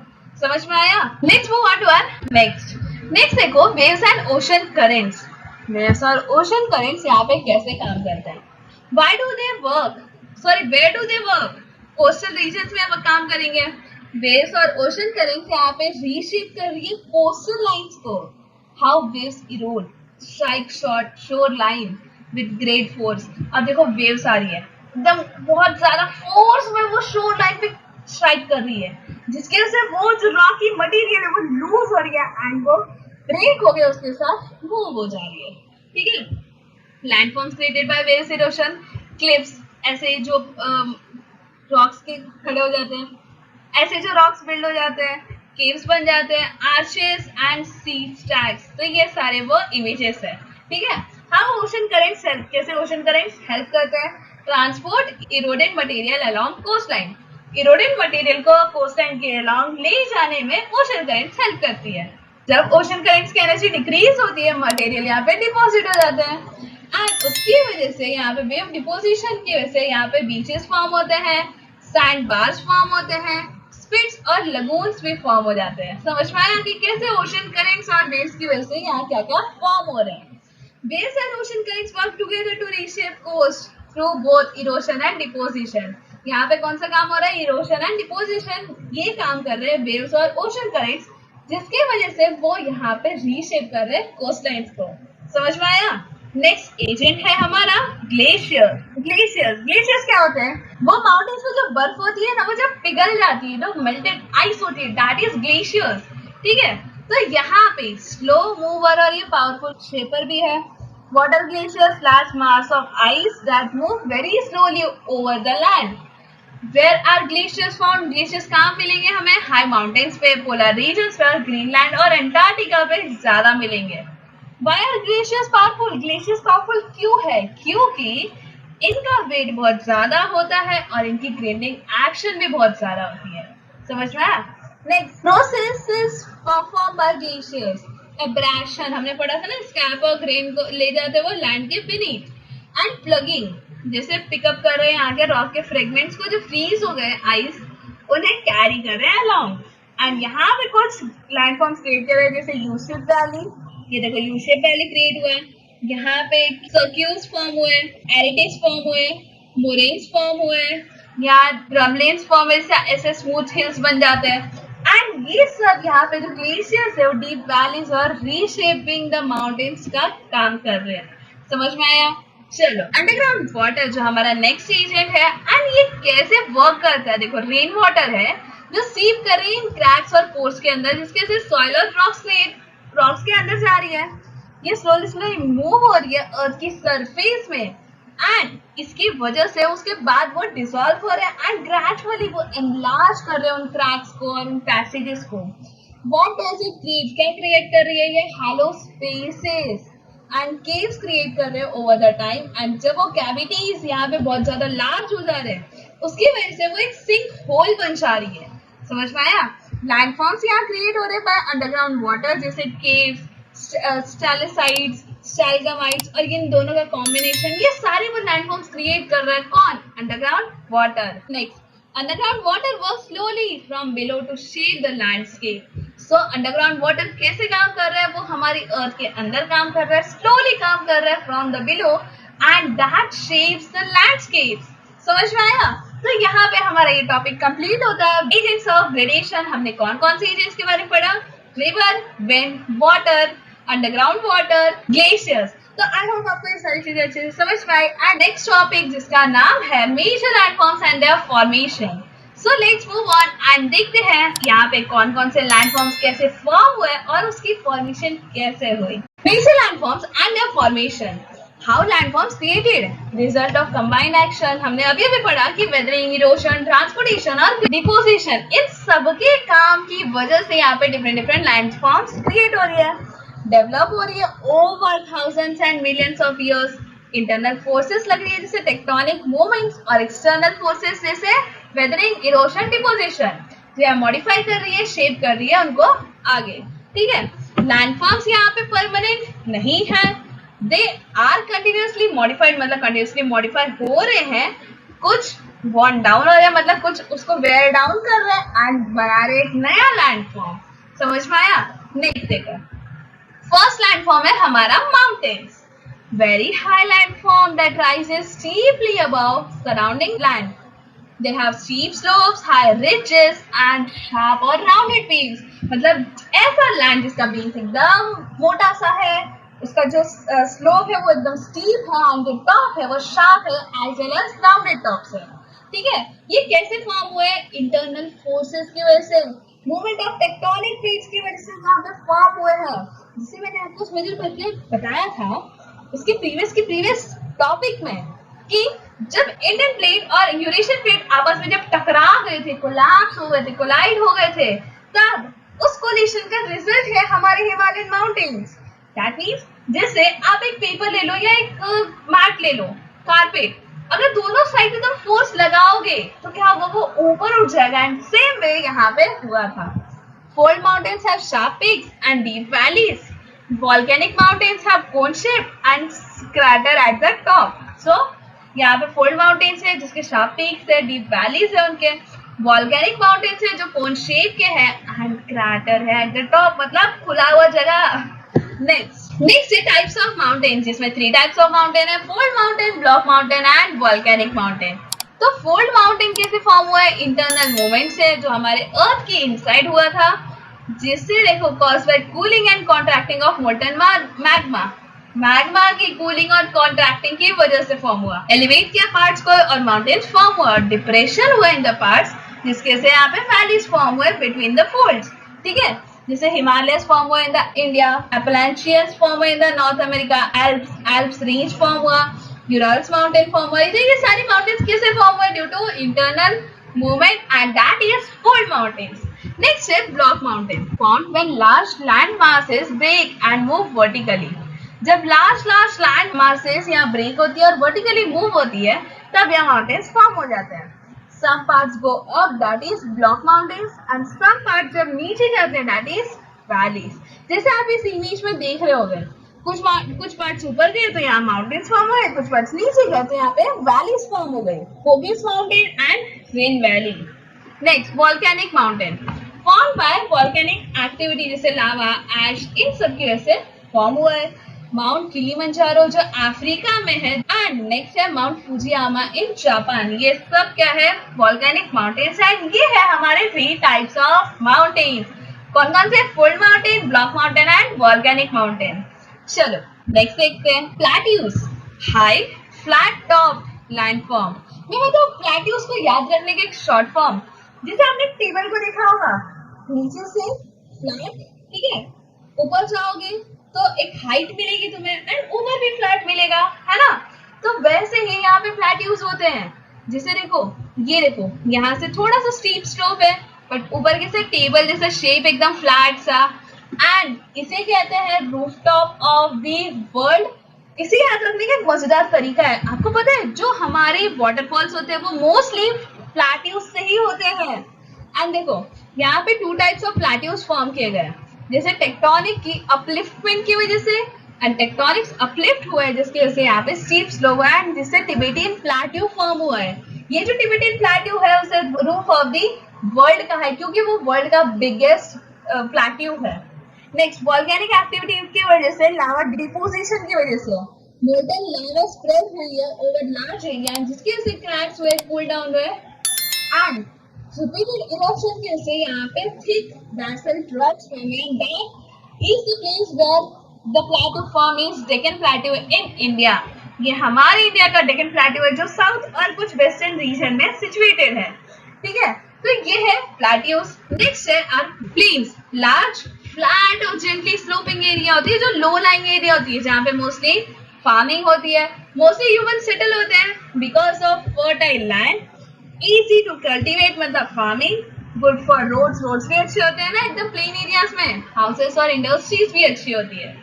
समझ में आया? Let's move on to our next. Next देखो waves and ocean currents. Waves और ocean currents यहाँ पे कैसे काम करते हैं? Why do they work? Sorry, where do they work? Coastal regions में अब काम करेंगे। वेव्स और ओशन करेंट्स यहाँ पे रीशेप कर रही है कोस्टल लाइंस को। How waves Erode strike short shore line with great force. अब देखो वेव्स आ रही है, एकदम बहुत ज्यादा फोर्स में वो शोर लाइन पे स्ट्राइक कर रही है, जिसकी वजह से वो जो रॉकी मटेरियल है वो लूज हो रही है एंड वो ब्रेक हो गया, उसके साथ मूव हो जा रही है, ठीक है। Landforms created by waves erosion, cliffs, ऐसे जो रॉक्स के खड़े हो जाते हैं, ऐसे जो रॉक्स बिल्ड हो जाते हैं, केव्स बन जाते हैं, आर्चेस एंड सी स्टैग्स। तो ये सारे वो इमेजेस है, ठीक है। हाउ ओशन करेंट्स हेल्प, कैसे ओशन करेंट्स हेल्प करते हैं? Transport eroded material along coast line, eroded material को कोस्ट लाइन के अलोंग ले जाने में ओशन करेंट्स हेल्प करती है। जब ओशन करेंट्स की एनर्जी डिक्रीज होती है, मटेरियल यहाँ पे डिपॉजिट हो जाते हैं एंड उसकी वजह से यहाँ पे वेव डिपोजिशन की वजह से यहाँ पे बीचेस फॉर्म होते हैं, सैंड बार्स फॉर्म होते हैं, स्पिट्स और लगून्स भी फॉर्म हो जाते हैं। समझ में आया कि कैसे ओशन करेंट्स और वेव्स की वजह से यहाँ क्या क्या फॉर्म हो रहे हैं। Waves and ocean currents work together to reshape coast through both erosion and deposition. यहाँ पे कौन सा काम हो रहा है? इरोशन एंड डिपोजिशन, ये काम कर रहे हैं वेव्स और ओशन करेंट्स, जिसकी वजह से वो यहाँ पे रीशेप कर रहे हैं कोस्ट लाइन्स को। समझ में आया? नेक्स्ट एजेंट है हमारा ग्लेशियर। ग्लेशियर्स क्या होते हैं? वो माउंटेन्स में जो बर्फ होती है ना, वो जब पिघल जाती है, जो मेल्टेड आइस होती है, दैट इज ग्लेशियर्स, ठीक है। तो यहाँ पे स्लो मूवर और ये पावरफुल शेपर भी है। Water glaciers, large mass of ice that move very slowly over the land. Where are glaciers found, glaciers कहाँ मिलेंगे हमें? हाई माउंटेन्स पे, पोलर रीजन्स पे और ग्रीनलैंड और अंटार्कटिका पे ज्यादा मिलेंगे। Why are glaciers powerful? Glaciers powerful क्यों है? क्योंकि इनका वेट बहुत ज्यादा होता है और इनकी ग्रेडिंग एक्शन भी बहुत ज्यादा होती है। समझ में आया? Next, process is perform by glaciers. Abrasion हमने पढ़ा था ना, स्कैप और ग्रेन को ले जाते वो लैंड के बीनीथ, एंड प्लगिंग, जैसे पिकअप कर रहे हैं आगे रॉक के फ्रेगमेंट्स को जो फ्रीज हो गए आइस, उन्हें कैरी कर रहे हैं अलोंग, एंड यहाँ पे कुछ लैंडफॉर्म्स क्रिएट कर रहे हैं, जैसे यूशिप वैली, ये देखो यूशिप वैली क्रिएट हुआ है, यहाँ पे सर्क्यूल्स फॉर्म हुए, एरिटेज फॉर्म हुए, मोरेन्स फॉर्म हुए, यहाँ ड्रमलेन्स फॉर्म हुए, ऐसे स्मूथ हिल्स बन जाते हैं, एंड ये सब यहाँ पे जो ग्लेशियर्स है वो डीप वैलीज और रीशेपिंग द माउंटेन्स का काम कर रहे हैं। समझ में आया? चलो, अंडरग्राउंड वाटर जो हमारा नेक्स्ट एजेंट है, एंड ये कैसे वर्क करता है? देखो, रेन वाटर है जो सीप कर रही है इन क्रैक्स और पोर्स के अंदर, जिसके वजह से सॉइल और रॉक्स के अंदर जा रही है। ये स्लोली मूव हो रही है अर्थ की सरफेस में, एंड इसकी वजह से उसके बाद वो डिसॉल्व हो रहे हैं एंड ग्रेजुअली वो एनलार्ज कर रहे हैं उन क्रैक्स को और उन पैसेजेस को। What does it create? क्या क्रिएट कर रही है ये? Hello spaces and caves create कर रहे हैं ओवर द टाइम, एंड जब वो कैविटीज यहाँ पे बहुत ज्यादा लार्ज हो जा रहे हैं, उसकी वजह से वो एक सिंक होल बन जा रही है। समझ में आया? लैंडफॉर्म्स यहाँ क्रिएट हो रहे हैं बाय अंडरग्राउंड वाटर, जैसे केव्स, स्टैलेसाइड्स, स्टैलगमाइट्स, और इन दोनों का कॉम्बिनेशन, ये सारे वो लैंडफॉर्म्स क्रिएट कर रहा है कौन? Underground water. Next, underground water work slowly from below to shape the landscape. So underground water कैसे काम कर रहा है? वो हमारी अर्थ के अंदर काम कर रहा है, स्लोली काम कर रहा है from the below, and that shapes the landscapes. समझ में आया? तो यहाँ पे हमारा ये टॉपिक कंप्लीट होता है। एजेंट्स ऑफ ग्रेडेशन, हमने कौन कौन से एजेंट्स के बारे में पढ़ा? River, wind, water, underground water, glaciers. तो आई होप आपको ये सारी चीजें अच्छे से समझ में आई। एंड नेक्स्ट टॉपिक जिसका नाम है major landforms and their formation. So let's move on and देखते हैं यहाँ पे कौन कौन से लैंडफॉर्म्स कैसे फॉर्म हुए और उसकी फॉर्मेशन कैसे हुई। Major landforms and their formation. How landforms created, result of combined action. हमने अभी भी पढ़ा कि वेदरिंग, इरोशन, ट्रांसपोर्टेशन और डिपोजिशन, इन सबके काम की वजह से यहाँ पे डिफरेंट डिफरेंट लैंडफॉर्म्स क्रिएट हो रही है, डेवलप हो रही है over thousands and millions of years. Internal forces लग रही है जैसे टेक्टोनिक मूवमेंट्स, और एक्सटर्नल फोर्सेस जैसे वेदरिंग, इरोशन, डिपोजिशन, जो मॉडिफाई कर रही है, शेप कर रही है उनको आगे। ठीक है, लैंडफॉर्म्स यहाँ पे परमानेंट नहीं है, दे आर कंटिन्यूसली मॉडिफाइड, मतलब कंटिन्यूसली मॉडिफाई हो रहे हैं, कुछ वॉर्न डाउन हो रहे हैं, मतलब कुछ उसको वेयर डाउन कर रहे हैं एंड बना रहे एक नया लैंडफॉर्म। समझ में आया? नेक्स्ट देखो, फर्स्ट लैंडफॉर्म है हमारा mountains, very high landform that rises steeply above surrounding land. They have steep slopes, high ridges and sharp or rounded peaks. मतलब ऐसा लैंड जिसका बेस एकदम मोटा सा है, उसका जो स्लोप है वो एकदम स्टीप है एंड जो टॉप है वो शार्प है as well as rounded tops है। ठीक है, ये कैसे फॉर्म हुए? इंटरनल फोर्सेस की वजह से, मूवमेंट ऑफ टेक्टोनिक प्लेट्स की वजह से यहाँ पे फॉर्म हुए हैं, जिसे मैंने आपको मेजर करके बताया था उसके प्रीवियस टॉपिक में कि जब इंडियन प्लेट और यूरेशियन प्लेट आपस में जब टकरा गए थे, कोलैप्स हो गए थे, कोलाइड हो गए थे, तब उस कोलिशन का रिजल्ट है हमारे हिमालयन माउंटेन्स। दैट मींस जैसे आप एक पेपर ले लो या एक मैट ले लो, कारपेट, अगर दोनों साइड में तुम फोर्स लगाओगे तो क्या होगा? वो ऊपर उठ जाएगा। एंड सेम वे यहाँ पे हुआ था। Fold mountains have sharp peaks and deep valleys. Volcanic mountains have cone shape and crater at the top. So यहाँ पे fold mountains है जिसके sharp peaks है, deep valleys है उनके, volcanic mountains है जो cone shape के है and crater है at the top, मतलब खुला हुआ जगह। Next है types of mountains, जिसमें 3 types of mountain है, fold mountain, block mountain and volcanic mountain। तो fold mountain कैसे फॉर्म हुआ है? इंटरनल मूवमेंट से, जो हमारे अर्थ के इनसाइड हुआ था, जिससे देखो caused by cooling and contracting of molten magma की कूलिंग और कॉन्ट्रैक्टिंग की वजह से फॉर्म हुआ। एलिवेट किया पार्ट्स को और माउंटेन्स फॉर्म हुआ, और डिप्रेशन हुआ इन द पार्ट्स, जिसके से यहाँ पे वैलीज फॉर्म हुए बिटवीन द फोल्ड्स। ठीक है, जैसे हिमालयस फॉर्म हुआ in the India, Appalachians form हुआ in the North America, Alps range form हुआ, यूरल्स माउंटेन फॉर्म हुआ। ये सारी माउंटेन्स कैसे फॉर्म हुए? Due to internal movement and that is fold mountains. Next is block mountain, formed when large land masses break and move vertically. जब large land masses यहाँ break होती है और vertically move होती है, तब यह mountains form हो जाते हैं। Some parts go up, that is block mountains, and some parts जब नीचे जाते हैं, that is valleys. जैसे आप इस इमेज में देख रहे होंगे, कुछ पार्ट्स ऊपर गए तो यहाँ माउंटेन्स फॉर्म हुए, कुछ पार्ट्स नीचे गए तो यहाँ पे वैलीज फॉर्म हो गए, Phobos Mountain and Rain Valley. Next, volcanic mountain, formed by volcanic activity जैसे लावा, एश, इन सब की वजह से फॉर्म हुआ है। माउंट किलिमंजारो जो अफ्रीका में है, एंड नेक्स्ट है माउंट फुजियामा इन जापान। ये सब क्या है? वॉल्केनिक माउंटेन्स है। ये है हमारे 3 टाइप्स ऑफ माउंटेन्स। कौन कौन से? Fold mountain, block mountain and volcanic mountain. चलो नेक्स्ट देखते हैं, plateaus, high flat top landform. मैं तो प्लेट्यूज को याद रखने के एक शॉर्ट फॉर्म, जैसे आपने टेबल को देखा होगा, नीचे से फ्लैट, ठीक है, ऊपर जाओगे तो एक हाइट मिलेगी तुम्हें एंड ऊपर भी फ्लैट मिलेगा, है ना? तो वैसे ही यहाँ पे प्लेट्यूज होते हैं। जैसे देखो, ये देखो, यहाँ से थोड़ा सा स्टीप स्लोप है, बट ऊपर के से टेबल जैसा शेप एकदम फ्लैट सा, एंड इसे कहते हैं रूफटॉप ऑफ द वर्ल्ड। इसे याद रखने का एक मजेदार तरीका है, आपको पता है जो हमारे वाटरफॉल्स होते हैं वो मोस्टली प्लेट्यूज से ही होते हैं। एंड देखो यहाँ पे 2 टाइप्स ऑफ प्लेट्यूज फॉर्म किए गए, जैसे टेक्टोनिक की अपलिफ्टमेंट की वजह से, एंड टेक्टोनिक्स अपलिफ्ट हुआ है जिसकी वजह से यहाँ पे स्टीप स्लोप हुआ है, एंड जिससे टिबेटियन प्लेट्यू फॉर्म हुआ है। ये जो टिबेटियन प्लेट्यू है उसे रूफ ऑफ द वर्ल्ड कहा है, क्योंकि वो वर्ल्ड का बिगेस्ट प्लेट्यू है। नेक्स्ट, वॉल्केनिक एक्टिविटी की वजह से, लावा डिपोजिशन की वजह से मोल्टन लावा स्प्रेड हुई है ओवर लार्ज एरिया, जिसकी वजह से क्रैक्स हुए, कूल डाउन हुए, एंड repeated eruption की वजह से यहाँ पे thick basalt rocks form, and that is the place where the plateau form is Deccan Plateau in India. ये हमारे इंडिया का डेक्कन प्लेट्यू है जो साउथ और कुछ वेस्टर्न रीजन में सिचुएटेड है। ठीक है, तो ये है प्लेट्यूज। नेक्स्ट है आर प्लेन्स, लार्ज फ्लैट और जेंटली स्लोपिंग एरिया होती है, जो लो लाइंग एरिया होती है, जहाँ पे मोस्टली फार्मिंग होती है, मोस्टली ह्यूमन सेटल होते हैं because of fertile land, easy to cultivate मतलब फार्मिंग, गुड फॉर रोड्स भी अच्छे होते हैं ना एकदम प्लेन एरियाज में, हाउसेस और इंडस्ट्रीज भी अच्छी होती है।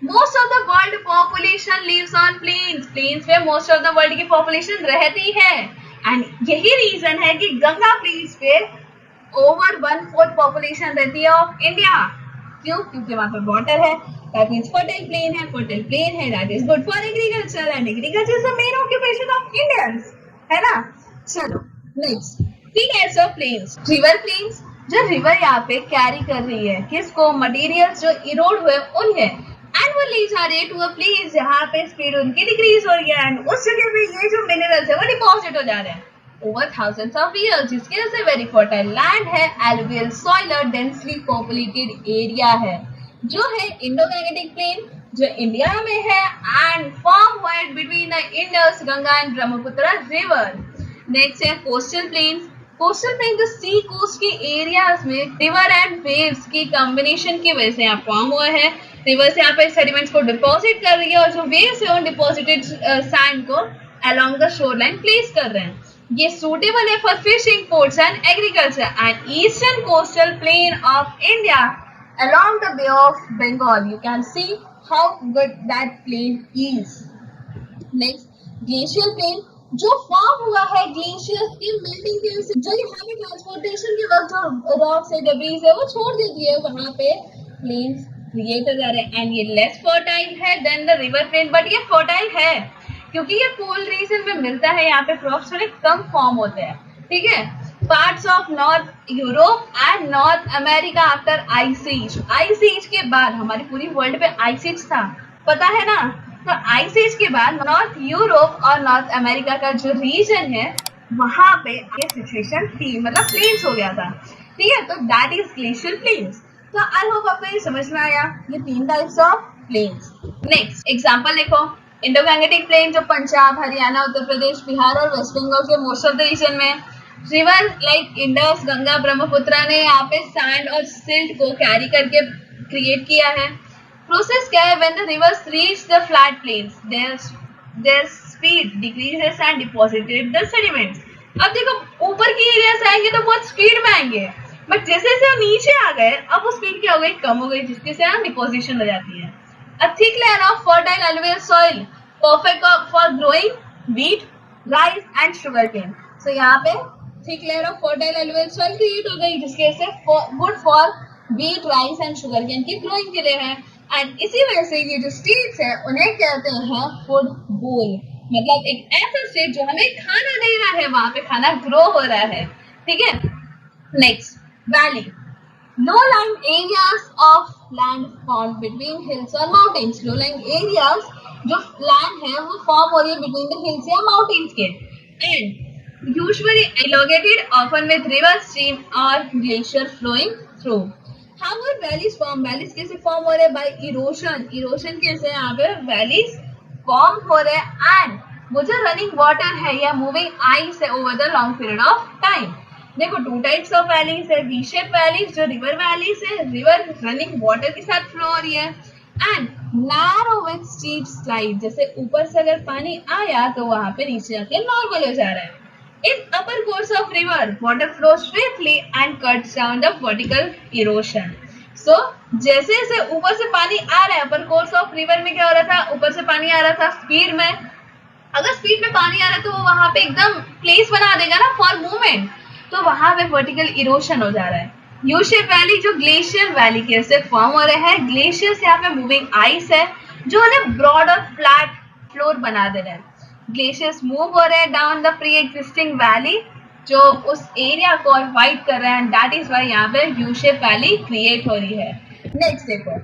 Most of the world population lives on plains, plains पे मोस्ट ऑफ द वर्ल्ड की पॉपुलेशन रहती है, एंड यही रीजन है कि गंगा प्लेन्स पे ओवर 1/4 पॉपुलेशन रहती है ऑफ इंडिया। क्यों? क्योंकि वहां पर वाटर है, दैट मींस फर्टाइल प्लेन है, फर्टाइल प्लेन है, that is good for agriculture, and agriculture is the main occupation of Indians, है ना। चलो next, 3 types of plains. River plains, जो रिवर यहाँ पे कैरी कर रही है किसको, मटेरियल्स जो इरोड हुए उन्हें, एंड वो ले जा रही है टू अ प्लेस जहाँ पे स्पीड उनकी डिक्रीज हो रही है, एंड उस जगह पे ये जो मिनरल्स है वो डिपॉजिट हो जा रहे हैं ओवर थाउजेंड्स ऑफ ईयर्स, जिसकी वजह से वेरी फर्टाइल लैंड है, एलुवियल सॉइल और डेंसली पॉपुलेटेड एरिया है, जो है इंडो-गैंजेटिक प्लेन, जो इंडिया में है, एंड फॉर्म हुआ है between the Indus, Ganga and Brahmaputra river. Next है कोस्टल प्लेन्स। कोस्टल प्लेन जो सी कोस्ट के एरियाज में रिवर एंड वेव्स की कॉम्बिनेशन की वजह से यहाँ फॉर्म हुआ है। रिवर्स यहाँ पे सेडिमेंट्स को डिपॉजिट कर रही है और जो वेव्स है उन डिपॉजिटेड सैंड को along the shore line place कर रहे हैं। ये सूटेबल है for fishing, ports and agriculture, and eastern coastal plain of India along the Bay of Bengal. You can see how good that plain is. Next, glacial plain, जो form हुआ है glaciers की melting की वजह से, जो यहाँ पे ट्रांसपोर्टेशन के वक्त जो रॉक्स है, डेब्रीज है वो छोड़ देती है, वहाँ पे प्लेन्स क्रिएट हो जा रहे हैं, एंड ये लेस फर्टाइल है then the river plain, but ये फर्टाइल है क्योंकि ये कोल्ड रीजन में मिलता है, यहाँ पे क्रॉप्स थोड़े कम फॉर्म होते हैं, ठीक है। Parts of North Europe and North America after ice age, ice age के बाद हमारी पूरी वर्ल्ड पे आइस एज था, पता है ना। तो आइस एज के बाद नॉर्थ यूरोप और नॉर्थ अमेरिका का जो रीजन है वहां पे ये सिचुएशन थी, मतलब प्लेन्स हो गया था, ठीक है। तो दैट इज ग्लेशियल प्लेन्स। तो आई होप आपको ये समझ में आया, ये 3 types of plains. Next example देखो, इंडो-गैंजेटिक प्लेन जो पंजाब, हरियाणा, उत्तर प्रदेश, बिहार और वेस्ट बंगाल के मोस्ट ऑफ द रीजन में, river like Indus, Ganga, Brahmaputra ने यहाँ पे सैंड और सिल्ट को कैरी करके क्रिएट किया है। प्रोसेस क्या है, when the rivers reach the flat plains their speed decreases and deposited the sediments. अब देखो ऊपर की एरिया से आएंगे तो बहुत स्पीड में आएंगे, बट जैसे जैसे हम नीचे आ गए अब वो स्पीड क्या हो गई, कम हो गई, जिसके से डिपोजिशन हो जाती है। A thick layer of fertile alluvial soil, perfect for growing wheat, rice and sugarcane. So यहाँ पे thick layer of fertile alluvial soil create हो गई, जिसके से good for wheat, rice and sugarcane की growing के लिए है। And इसी वजह से ये जो states है उन्हें कहते हैं food bowl, मतलब एक ऐसा state जो हमें खाना दे रहा है, वहाँ पे खाना grow हो रहा है, ठीक है। Next, valley. Low-lying areas of land formed between hills or mountains. Low-lying areas जो land है वो form हो रही है between the hills या mountains के, and usually elongated, often with river, stream or glacier flowing through. How are valleys form? Valleys कैसे form हो रहे हैं? By erosion. Erosion कैसे यहाँ पे valleys form हो रहे हैं, and वो जो running water है या moving ice है over the long period of time. देखो 2 टाइप्स ऑफ वैलीज है, वी शेप वैलीज जो रिवर वैलीज है, रिवर रनिंग वाटर के साथ फ्लो हो रही है, and narrow with steep slide, जैसे ऊपर से अगर पानी आया तो वहां पे नीचे आके नॉर्मल हो जा रहा है। In upper course of river water flow swiftly and cuts down the vertical erosion. So जैसे जैसे ऊपर से पानी आ रहा है, अपर कोर्स ऑफ रिवर में क्या हो रहा था, ऊपर से पानी आ रहा था स्पीड में, अगर स्पीड में पानी आ रहा है तो वो वहां पे एकदम प्लेस बना देगा ना फॉर मूवमेंट, तो वहां पे वर्टिकल इरोशन हो जा रहा है। यू शेप वैली जो ग्लेशियर वैली कैसे फॉर्म हो रहे हैं, ग्लेशियर्स यहाँ पे मूविंग आइस है जो उन्हें ब्रॉड और फ्लैट फ्लोर बना दे रहे हैं। ग्लेशियर्स मूव हो रहे हैं down the pre existing valley जो उस एरिया को वाइड कर रहे हैं, दैट इज वाई यहाँ पे यू शेप वैली क्रिएट हो रही है। नेक्स्ट देखो,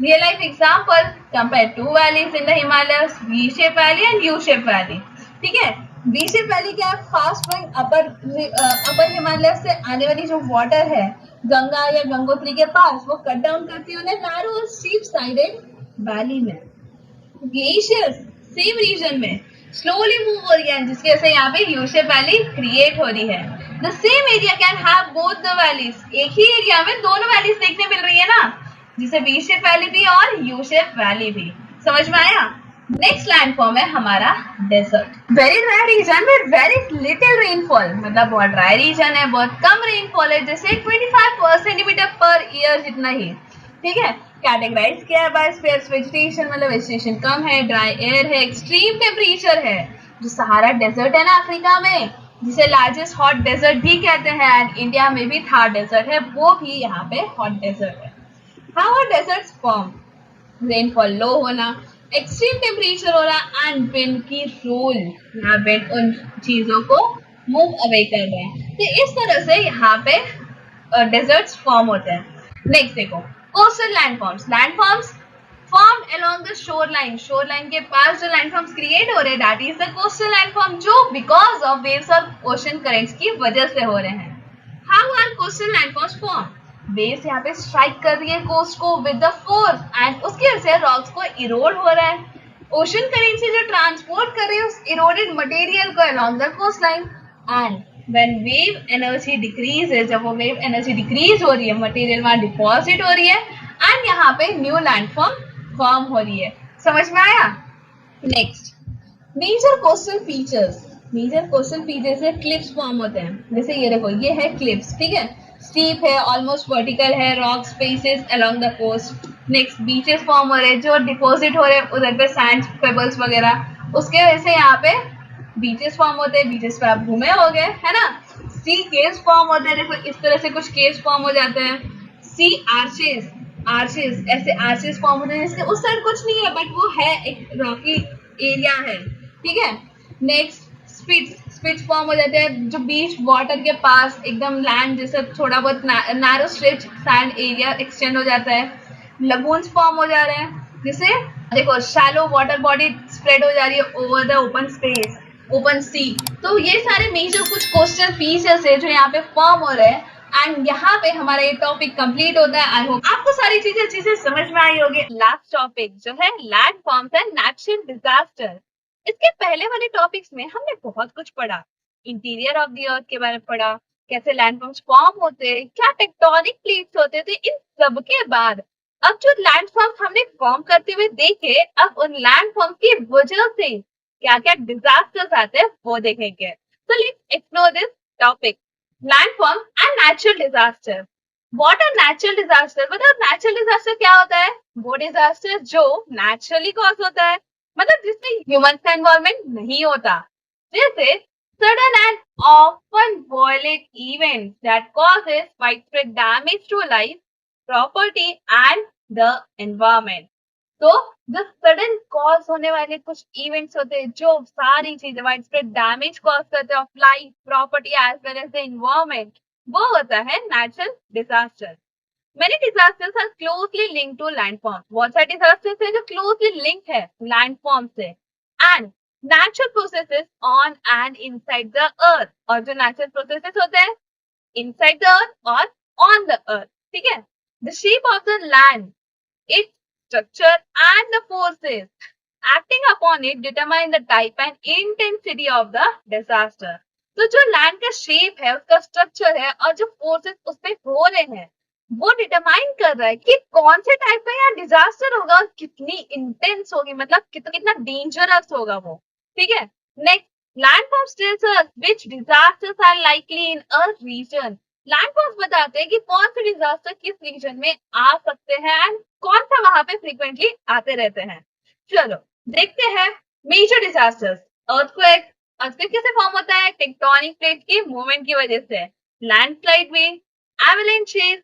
real life example, compare 2 valleys in the Himalayas, V shape valley and U shape valley, ठीक है। वी शेप वैली क्या है, फास्ट फ्लोइंग अपर हिमालय से आने वाली जो वाटर है गंगा या गंगोत्री के पास, वो कट डाउन करती है उन्हें नैरो और स्टीप साइडेड वैली में। ग्लेशियर्स सेम रीजन में स्लोली मूव हो रही है, जिसकी वजह से यहाँ पे यू शेप वैली क्रिएट हो रही है। The same area can have both the valleys, एक ही एरिया में दोनों वैलीज देखने मिल रही है ना, जिसे वी शेप वैली भी और यू शेप वैली भी। समझ में आया? नेक्स्ट लैंडफॉर्म है हमारा desert, very dry region with very little rainfall, मतलब बहुत ड्राई रीजन है, बहुत कम रेनफॉल है, जैसे 25 सेंटीमीटर पर ईयर जितना ही, ठीक है। कैटेगराइज किया है बाय स्पेस वेजिटेशन, मतलब वेजिटेशन कम है, ड्राई एयर है, एक्सट्रीम टेम्परेचर है, जो सहारा डेजर्ट है ना अफ्रीका में, जिसे लार्जेस्ट हॉट डेजर्ट भी कहते हैं, एंड इंडिया में भी थार डेजर्ट है, वो भी यहाँ पे हॉट डेजर्ट है। How are deserts form? Rainfall low होना, एक्सट्रीम टेम्परेचर होना, एंड विंड की रूल, यहाँ विंड उन चीजों को मूव अवे कर रहे हैं, तो इस तरह से यहाँ पे डेजर्ट्स फॉर्म होते हैं। नेक्स्ट देखो, coastal landforms, landforms form along the shore line, shore line के पास जो लैंडफॉर्म्स क्रिएट हो रहे हैं, that is the coastal landform, जो बिकॉज ऑफ वेव्स और ओशन करेंट्स की वजह से हो रहे हैं। How are coastal landforms form? Waves यहाँ पे स्ट्राइक कर रही है कोस्ट को विद द फोर्स, एंड उसकी वजह से रॉक्स को इरोड हो रहा है, ओशन करेंट से जो ट्रांसपोर्ट कर रहे हैं उस इरोडेड मटेरियल को along the coast line, and when wave energy decrease है, जब वो वेव एनर्जी डिक्रीज हो रही है, मटेरियल वहां डिपॉजिट हो रही है, एंड यहाँ पे न्यू लैंडफॉर्म फॉर्म हो रही है। समझ में आया? Next, major coastal features, major coastal features से क्लिप्स फॉर्म होते हैं, जैसे ये देखो, ये है क्लिप्स, ठीक है, स्टीप है, ऑलमोस्ट वर्टिकल है, rock spaces along the coast. Next, beaches form हो रहे हैं, जो डिपॉजिट हो रहे हैं उधर पे सैंड पेबल्स वगैरह, उसके वजह से यहाँ पे बीचेस फॉर्म होते हैं, बीचेस पे आप घूमे होगे, है ना। सी केव्स फॉर्म होते हैं, देखो इस तरह से कुछ केव्स फॉर्म हो जाते हैं। सी आर्चेस, आर्चेस, ऐसे आर्चेस फॉर्म होते हैं, जिसके उस साइड कुछ नहीं है, बट वो है एक रॉकी एरिया है, ठीक है। नेक्स्ट, स्पिट्स, स्पिट्स फॉर्म हो जाते हैं, जो बीच वाटर के पास एकदम लैंड जैसे थोड़ा बहुत narrow stretch sand area extend हो जाता है। लगून्स फॉर्म हो जा रहे हैं, जिसे देखो शैलो वाटर बॉडी स्प्रेड हो जा रही है over the open space, open sea. तो ये सारे मेजर कुछ कोस्टल फीचर्स है जो यहाँ पे फॉर्म हो रहे हैं, एंड यहाँ पे हमारा ये टॉपिक कंप्लीट होता है। आई होप आपको सारी चीजें अच्छे से समझ में आई होगी। लास्ट टॉपिक जो है लैंडफॉर्म्स एंड नेचुरल डिजास्टर। इसके पहले वाले टॉपिक्स में हमने बहुत कुछ पढ़ा, इंटीरियर ऑफ द अर्थ के बारे में पढ़ा, कैसे लैंडफॉर्म्स फॉर्म होते, क्या टेक्टोनिक प्लेट्स होते थे। इन सब के बाद अब जो लैंडफॉर्म्स हमने फॉर्म करते हुए देखे, अब उन लैंडफॉर्म्स की वजह से क्या क्या डिजास्टर्स आते हैं वो देखेंगे। So let's explore this topic, landform and natural disaster. What are natural disaster? बताओ natural disaster क्या होता है? वो डिजास्टर जो naturally cause होता है, मतलब जिसमें ह्यूमन का इन्वॉल्वमेंट नहीं होता, जैसे sudden and often violent events that causes widespread damage to life, property and the environment. तो जो सडन कॉज होने वाले कुछ इवेंट्स होते हैं, जो सारी चीजें वाइड स्प्रेड डैमेज कॉज करते हैं of life, property as well as the environment, वो होता है natural disaster. Many disasters are closely linked to landforms. बहुत सारे disasters हैं जो closely linked है landform से, and natural processes on and inside the earth. और जो natural processes होते हैं inside the earth और on the earth, ठीक है। The shape of the land, its structure and the forces acting upon it determine the type and intensity of the disaster. तो जो land का शेप है, उसका स्ट्रक्चर है, और जो फोर्सेस उस पे हो रहे हैं, वो डिटरमाइन कर रहा है कि कौन से टाइप का यहाँ डिजास्टर होगा और कितनी इंटेंस होगी, मतलब कितना डेंजरस होगा वो, ठीक है। Next, landforms tells us which disasters are likely in a region. Landforms बताते हैं कि कौन से डिजास्टर किस रीजन में आ सकते हैं एंड कौन सा वहां पे फ्रीक्वेंटली आते रहते हैं। चलो देखते हैं मेजर डिजास्टर्स। अर्थक्वेक, अर्थक्वेक कैसे फॉर्म होता है? टेक्टोनिक प्लेट की मूवमेंट की वजह से। लैंडस्लाइड भी, avalanches,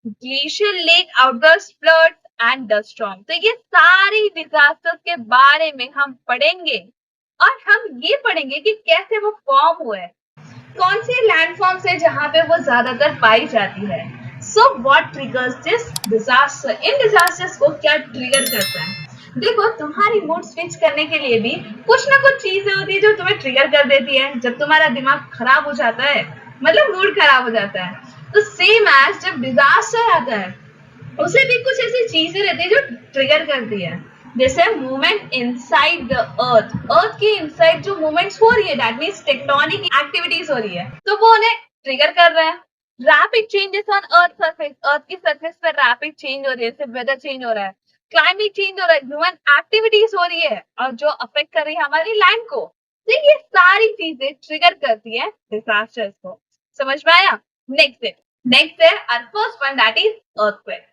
glacier lake outburst, floods and dust storm. तो ये सारी डिजास्टर्स के बारे में हम पढ़ेंगे, और हम ये पढ़ेंगे कि कैसे वो फॉर्म हुए, कौन सी लैंडफॉर्म्स है जहां पे वो ज्यादातर पाई जाती है। So what triggers this disaster? In disasters को क्या ट्रिगर करता है? देखो, तुम्हारी मूड स्विच करने के लिए भी कुछ ना कुछ चीजें होती है जो तुम्हें ट्रिगर कर देती है। जब तुम्हारा दिमाग खराब हो जाता है, मतलब मूड खराब हो जाता है, तो सेम एज जब डिजास्टर आता है, उसे भी कुछ ऐसी चीजें रहती है जो ट्रिगर करती है, जैसे मूवमेंट इनसाइड द अर्थ। अर्थ के इनसाइड जो मूवमेंट्स हो रही है, दैट मींस टेक्टोनिक एक्टिविटीज हो रही है, तो वो उन्हें ट्रिगर कर रहे हैं। Rapid changes on earth surface, earth की सरफेस पर रैपिड चेंज हो रही है, जैसे वेदर चेंज हो रहा है, क्लाइमेट चेंज हो रहा है, ह्यूमन एक्टिविटीज हो रही है और जो अफेक्ट कर रही है हमारी लैंड को। तो ये सारी चीजें ट्रिगर करती है डिजास्टर्स को। समझ में आया? नेक्स्ट है our first one, that is earthquake.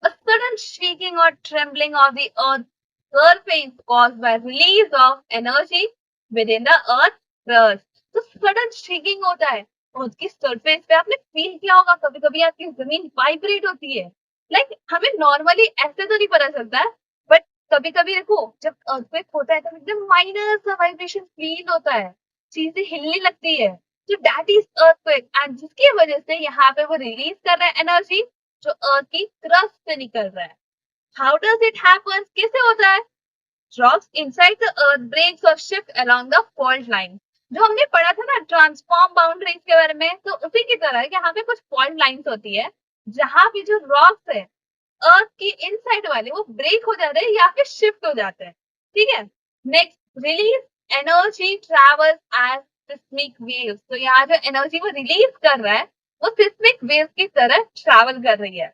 A sudden shaking or trembling of the earth's surface caused by release of energy within the earth's crust. तो सडन शेकिंग होता है अर्थ की सरफेस पे। आपने फील किया होगा कभी कभी आपकी जमीन वाइब्रेट होती है। लाइक हमें नॉर्मली ऐसे तो नहीं पता चलता है, बट कभी कभी देखो जब अर्थक्वेक होता है तो एकदम माइनर सा वाइब्रेशन फील होता है, चीजें हिलने लगती है। तो दैट इज अर्थक्वेक, एंड जिसकी वजह से यहाँ पे वो रिलीज कर रहा है एनर्जी जो अर्थ की क्रस्ट से निकल रहा है। हाउ डज इट हैपन, कैसे होता है? Rocks inside the earth breaks और shift along the fault line. जो हमने पढ़ा था ना ट्रांसफॉर्म बाउंड्रीज के बारे में, तो उसी की तरह यहाँ पे कुछ फॉल्ट लाइंस होती है जहां पे जो रॉक्स है अर्थ की इनसाइड वाले वो ब्रेक हो जाते हैं या फिर शिफ्ट हो जाते हैं। ठीक है। Next, release energy travels as seismic waves. तो यहाँ जो एनर्जी वो रिलीज कर रहा है वो सिस्मिक वेव्स की तरह ट्रैवल कर रही है।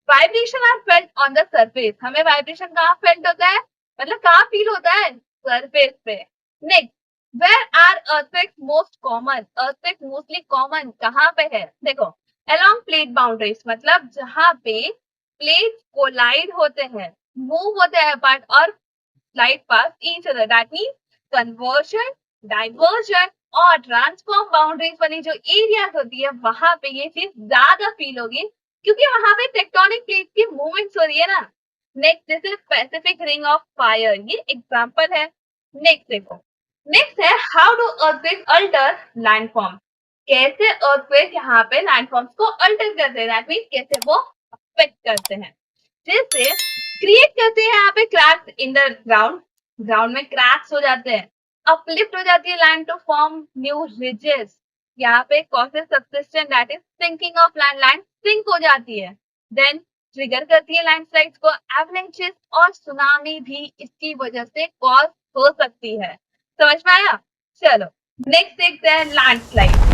Vibration are felt on the surface. हमें वाइब्रेशन कहाँ फेल्ट होता है, मतलब कहाँ फील होता है? सरफेस पे। Next, where are earthquakes most common? Earthquake mostly common कहाँ पे है? देखो, अलोंग प्लेट बाउंड्रीज, मतलब जहाँ पे प्लेट्स कोलाइड होते हैं, मूव होते हैं अपार्ट और slide past each other. That means conversion, diversion और ट्रांसफॉर्म बाउंड्रीज वाली जो एरियाज होती है वहां पे ये चीज ज्यादा फील होगी क्योंकि वहां पे टेक्टोनिक प्लेट्स की मूवमेंट्स हो रही है ना। Next, this is Pacific ring of fire, ये एग्जांपल है। नेक्स्ट देखो, नेक्स्ट है how do earthquake alter landform. कैसे अर्थक्वेक यहाँ पे लैंडफॉर्म्स को अल्टर करते हैं, दैट मींस कैसे वो अफेक्ट करते हैं। जैसे क्रिएट करते हैं यहाँ पे cracks in the ground, ground में क्रैक्स हो जाते हैं, अपलिफ्ट हो जाती है land to form new ridges. यहाँ पे causes subsistent, that is sinking of land, land sink हो जाती है। देन ट्रिगर करती है लैंडस्लाइड्स को, एवलेंचेस और सुनामी भी इसकी वजह से कॉज हो सकती है। समझ में आया? चलो नेक्स्ट देखते हैं landslide.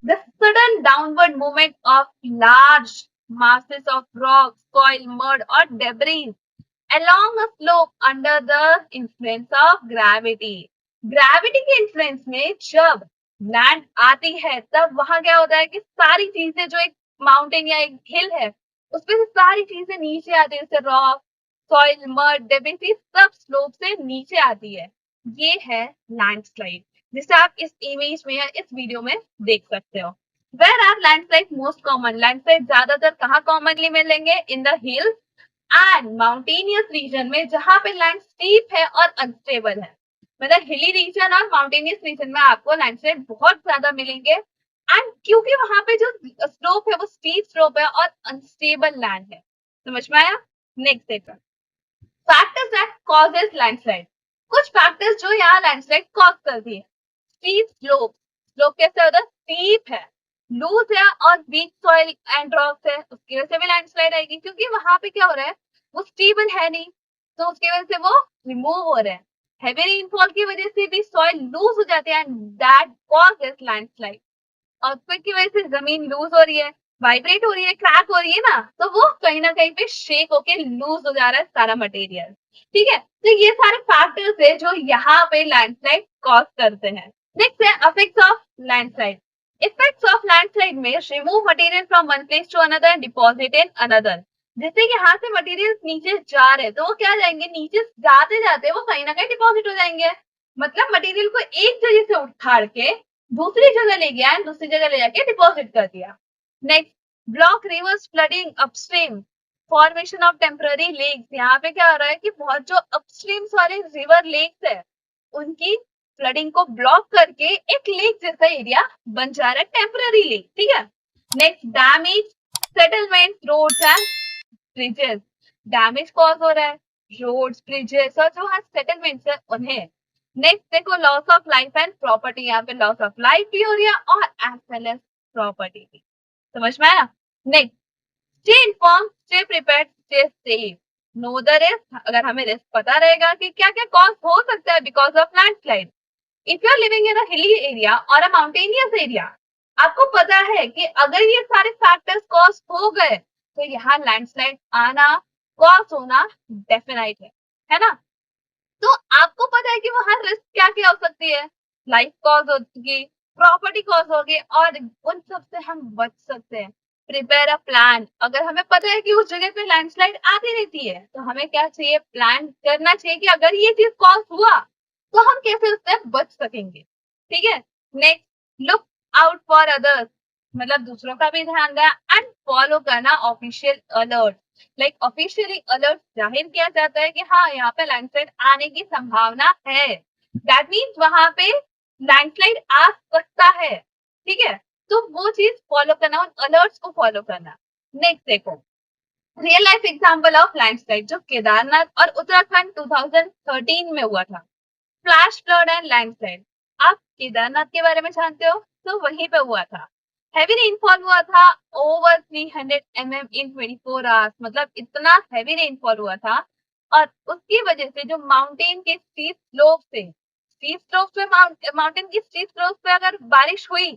The sudden downward movement of large masses of rock, soil, mud or debris along a slope under the influence of gravity. Gravity के इन्फ्लुएंस में जब लैंड आती है तब वहां क्या होता है कि सारी चीजें जो एक माउंटेन या एक हिल है उसपे से सारी चीजें नीचे आती है, जैसे रॉक, सॉइल, मड, डेब्रिस, सब स्लोप से नीचे आती है। ये है लैंडस्लाइड, जिसे आप इस इमेज में या इस वीडियो में देख सकते हो। Where are landslide most common? Landslide ज्यादातर कहाँ कॉमनली मिलेंगे? In the hills and mountainous region में, जहां पे लैंड स्टीप है और अनस्टेबल है। मतलब हिली रीजन और माउंटेनियस रीजन में आपको लैंडस्लाइड बहुत ज्यादा मिलेंगे, एंड क्योंकि वहां पे जो स्लोप है वो स्टीप स्लोप है और अनस्टेबल लैंड है। समझ में आया? नेक्स्ट देखो, फैक्टर्स दैट कॉजेस लैंडस्लाइड। कुछ फैक्टर्स जो यहाँ लैंडस्लाइड कॉज करती है। स्टीप स्लोप, स्लोप कैसे होता है? स्टीप है, लूज है और वीक सॉइल एंड रॉक्स है, उसकी वजह से भी लैंडस्लाइड आएगी क्योंकि वहां पे क्या हो रहा है, वो स्टेबल है नहीं, तो उसकी वजह से वो रिमूव हो रहा है। हैवी रेनफॉल की वजह से भी सॉइल लूज हो जाती है and that causes landslide. Earthquake की वजह से जमीन लूज हो रही है, वाइब्रेट हो रही है, क्रैक हो रही है ना, तो वो कहीं ना कहीं पे शेक होके लूज हो जा रहा है सारा मटेरियल। ठीक है, तो ये सारे फैक्टर्स है जो यहाँ पे लैंडस्लाइड कॉज करते हैं। नेक्स्ट है effects of landslide. Effects of landslide में remove material from one place to another and deposit in another. जैसे यहाँ से मटेरियल नीचे जा रहे हैं तो वो क्या जाएंगे, नीचे जाते जाते वो कहीं ना कहीं डिपॉजिट हो जाएंगे। मतलब मटेरियल को एक जगह से उठाड़ के दूसरी जगह ले गया एंड दूसरी जगह ले जाके डिपॉजिट कर दिया। Next, block rivers flooding upstream, formation of temporary lakes. यहाँ पे क्या हो रहा है कि बहुत जो अपस्ट्रीम वाले रिवर लेक्स है उनकी फ्लडिंग को ब्लॉक करके एक लेक जैसा एरिया बन जा रहा है, टेम्पररी लेक। ठीक है। Next, damage settlement, roads and bridges. Damage cause हो रहा है रोड्स, ब्रिजेस और जो सेटलमेंट्स है उन्हें। नेक्स्ट देखो, loss of life and property. यहाँ पे लॉस ऑफ लाइफ भी हो रही है और एज वेल एज प्रॉपर्टी भी। समझ में आया? Next, stay inform, stay prepared, stay safe. Know the risk, अगर हमें रिस्क पता रहेगा कि क्या क्या कॉज हो सकता है because of landslide. If you are living in a hilly area और अ माउंटेनियस एरिया, आपको पता है कि अगर ये सारे फैक्टर्स कॉज हो गए तो यहाँ लैंडस्लाइड आना, कॉज होना डेफिनेट है ना। तो आपको पता है कि वहां रिस्क क्या क्या हो सकती है, लाइफ कॉज होगी, प्रॉपर्टी कॉज होगी, और उन सब से हम बच सकते हैं। प्रिपेयर अ प्लान, अगर हमें पता है कि उस जगह पे लैंडस्लाइड आती रहती है तो हमें क्या चाहिए, प्लान करना चाहिए कि अगर ये चीज कॉज हुआ तो हम कैसे उससे बच सकेंगे। ठीक है। Next, look out for others, मतलब दूसरों का भी ध्यान देना एंड फॉलो करना official alert. Like officially alert जाहिर किया जाता है कि हाँ यहाँ पे लैंडस्लाइड आने की संभावना है, दैट मीन्स वहां पे लैंडस्लाइड आ सकता है। ठीक है, तो वो चीज फॉलो करना, उन अलर्ट्स को फॉलो करना। नेक्स्ट देखो, real life example of landslide जो केदारनाथ और उत्तराखंड 2013 में हुआ था। फ्लैश फ्लड एंड लैंडस्लाइड, आप केदारनाथ के बारे में जानते हो, तो वहीं पे हुआ था। हैवी रेनफॉल हुआ था, ओवर 300 mm इन 24 आवर्स, मतलब इतना हैवी रेनफॉल हुआ था। और उसकी वजह से जो माउंटेन के स्टीप स्लोप से, स्टीप स्लोप पे, माउंटेन की स्टीप स्लोप पे अगर बारिश हुई,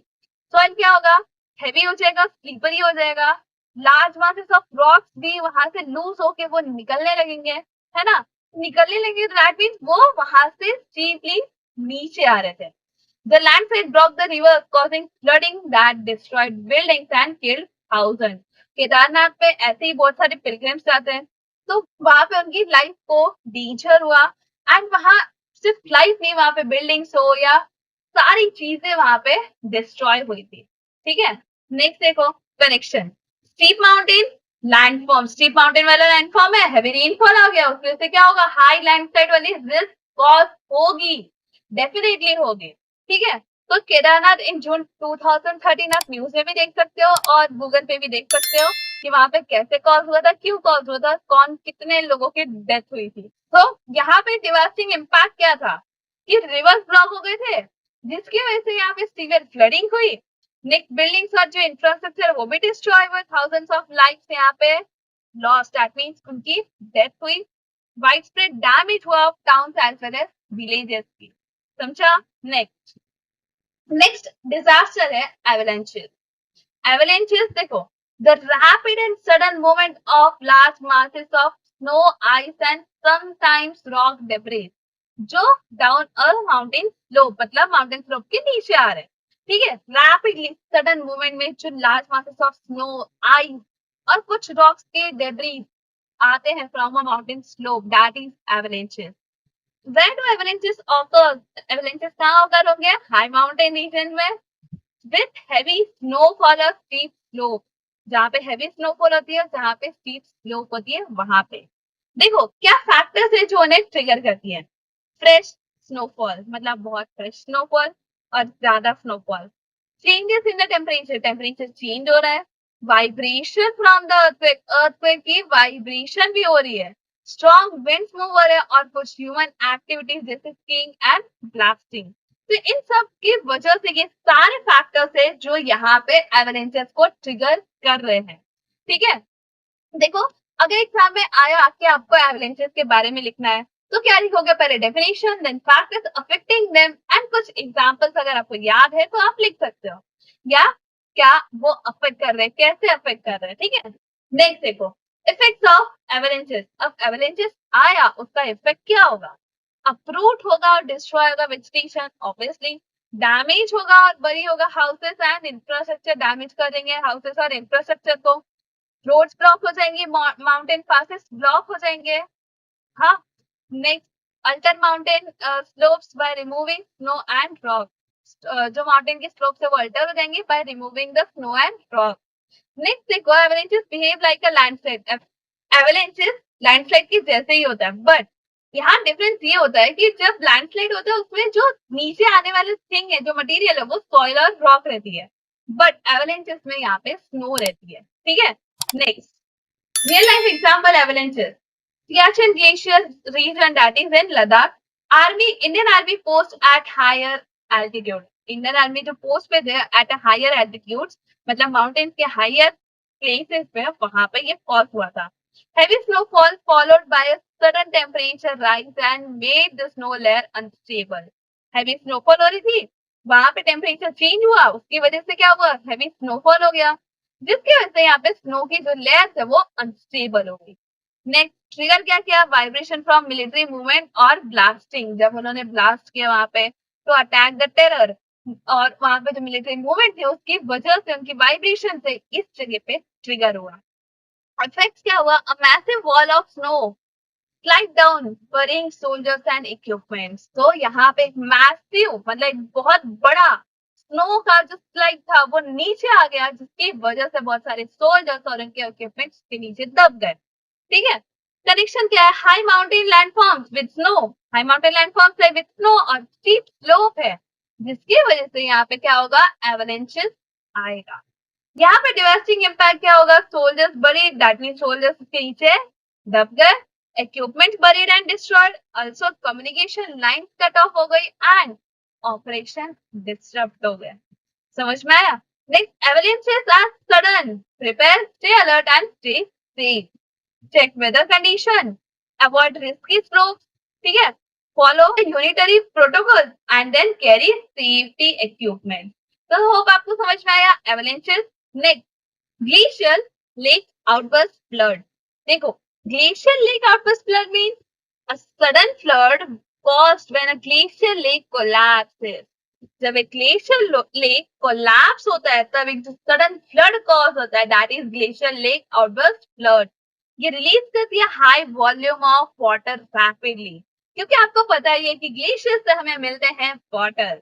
सॉइल क्या होगा, हैवी हो जाएगा, स्लीपरी हो जाएगा। लार्ज मासेस ऑफ रॉक्स भी वहां से लूज होके वो निकलने लगेंगे, है ना। निकलने लगे तो दैट मीन्स वो वहां से स्टीपली नीचे आ रहे थे। The landslide blocked the river, causing flooding that destroyed buildings and killed thousands. Kedarnath पे ऐसे ही बहुत सारे पिलग्रिम्स जाते हैं, तो वहां पे उनकी लाइफ को डेंजर हुआ। एंड वहां सिर्फ लाइफ नहीं, वहां पे बिल्डिंग्स हो या सारी चीजें वहां पे डिस्ट्रॉय हुई थी। ठीक है। नेक्स्ट देखो, connection, steep mountain, landform, steep mountain वाला लैंडफॉर्म है, हैवी रेनफॉल आ गया, उसकी वजह से क्या होगा, हाई लैंडस्लाइड वाली रिस्क कॉज होगी, डेफिनेटली होगी। ठीक है। तो केदारनाथ इन जून 2013 आप न्यूज में भी देख सकते हो और गूगल पे भी देख सकते हो कि वहां पे कैसे कॉज हुआ था, क्यों कॉज हुआ था, कौन कितने लोगों की डेथ हुई थी। तो यहाँ पे डिवास्टिंग इम्पैक्ट क्या था कि रिवर्स ब्लॉक हो गए थे, जिसकी वजह से यहाँ पे सीवियर फ्लडिंग हुई। नेक्स्ट, बिल्डिंग्स और जो इंफ्रास्ट्रक्चर वो भी डिस्ट्रॉय हुए, थाउजेंड्स ऑफ लाइफ्स यहाँ पे लॉस्ट, दैट मींस उनकी डेथ हुई। वाइड स्प्रेड डैमेज हुआ towns as well as villages की। समझा। नेक्स्ट, नेक्स्ट डिजास्टर है एवलांचेस। एवलांचेस देखो, the rapid and sudden movement of large masses of snow, ice and sometimes rock debris जो down a mountain slope, मतलब mountain slope के नीचे आ रहे हैं। ठीक है, रैपिडली सडन मूवमेंट में जो large masses of snow, ice और कुछ रॉक्स के डेब्रिस आते हैं from a mountain slope, that is avalanches. Where do avalanches occur? Avalanches कहाँ occur होंगे? High mountain region में with heavy snowfall और steep slope. जहाँ पे heavy snowfall होती है, जहाँ पे steep slope होती है, वहां पे देखो क्या फैक्टर्स है जो उन्हें ट्रिगर करती है। फ्रेश स्नोफॉल, मतलब बहुत फ्रेश स्नोफॉल और ज्यादा snowfall. Changes in the temperature, temperature change हो रहा है। Vibration from the earthquake, earthquake की वाइब्रेशन भी हो रही है। स्ट्रॉन्ग विंड्स मूव हो रहे हैं और कुछ ह्यूमन एक्टिविटीज जैसे स्कीइंग एंड ब्लास्टिंग। तो इन सब की वजह से ये सारे फैक्टर्स है जो यहाँ पे एवलांचेस को ट्रिगर कर रहे हैं। ठीक है। देखो, अगर एग्जाम में आया कि आपको एवलांचेस के बारे में लिखना है तो क्या लिखोगे, पहले definition, then factors affecting them and कुछ एग्जांपल्स अगर आपको याद है तो आप लिख सकते हो, या क्या वो अफेक्ट कर रहे हैं, कैसे अफेक्ट कर रहे हैं। ठीक है। नेक्स्ट देखो, इफेक्ट्स ऑफ एवलांचेस। अब एवलांचेस आया, उसका इफेक्ट क्या होगा, अप्रूट होगा और डिस्ट्रॉय होगा वेजिटेशन, ऑब्वियसली डैमेज होगा और बरी होगा हाउसेस एंड इंफ्रास्ट्रक्चर, डैमेज कर देंगे हाउसेस और इंफ्रास्ट्रक्चर को। रोड्स ब्लॉक हो जाएंगे, माउंटेन पासेस ब्लॉक हो जाएंगे। हाँ। Next, alter mountain slopes by removing snow and rock, जो माउंटेन के स्लोप से वो अल्टर हो जाएंगे by removing the snow and rock. Next देखो, avalanches behave like a landslide. Avalanches landslide की जैसे ही होता है, बट यहाँ डिफरेंस ये होता है कि जब लैंडस्लाइड होता है उसमें जो नीचे आने वाले थिंग है, जो मटेरियल है, वो सॉइल और रॉक रहती है, बट एवलांचेस में यहाँ पे स्नो रहती है। ठीक है। Next, real life example avalanches. Siachen Glacier region, that is in Ladakh. Indian Army post at higher altitude. Indian Army जो पोस्ट पे थे at a higher altitudes, मतलब माउंटेन्स के हायर प्लेसेस पे, वहां पे ये कॉज हुआ था। Heavy snowfall followed by a sudden temperature rise and made the snow layer unstable. Heavy snowfall हो रही थी, वहां पे टेम्परेचर चेंज हुआ, उसकी वजह से क्या हुआ, हेवी स्नोफॉल हो गया, जिसकी वजह से यहाँ पे स्नो की जो लेयर है वो अनस्टेबल हो गई। नेक्स्ट ट्रिगर क्या किया, वाइब्रेशन फ्रॉम मिलिट्री मूवमेंट और ब्लास्टिंग, जब उन्होंने ब्लास्ट किया वहां पे तो अटैक द टेरर, और वहां पे जो मिलिट्री मूवमेंट थी उसकी वजह से उनकी वाइब्रेशन से इस जगह पे ट्रिगर हुआ। इफेक्ट क्या हुआ, a massive wall of snow slide down burying soldiers and equipments. तो यहाँ पे मैसिव मतलब एक बहुत बड़ा स्नो का जो स्लाइड था वो नीचे आ गया, जिसकी वजह से बहुत सारे सोल्जर्स और उनके इक्विपमेंट्स के नीचे दब गए। ठीक है, कनेक्शन क्या है, high mountain landforms with snow, high mountain landforms है विद स्नो और स्टीप स्लोप है, जिसकी वजह से यहाँ पे क्या होगा, एवलेंचेस आएगा। यहाँ पे डिवास्टिंग इम्पैक्ट क्या होगा, soldiers buried, that mean soldiers के नीचे दब गए, equipment buried and destroyed, also communication line cut off हो गई एंड ऑपरेशन डिस्टर्ब हो गया। समझ में आया? Next, avalanches are sudden, prepare, stay alert and stay safe, check weather condition, avoid risky slopes, ठीक है, follow unitary protocol and then carry safety equipment. तो होप आपको समझ में आया avalanches. Next, glacial lake outburst flood. देखो, glacial lake outburst flood means a sudden flood caused when a glacier lake collapses। जब एक ग्लेशियर लेक कोलैप्स होता है तब एक सडन फ्लड कॉज होता है, that is glacier lake outburst flood. ये रिलीज करती है high volume of water rapidly, क्योंकि आपको पता है कि ग्लेशियर से हमें मिलते हैं वाटर,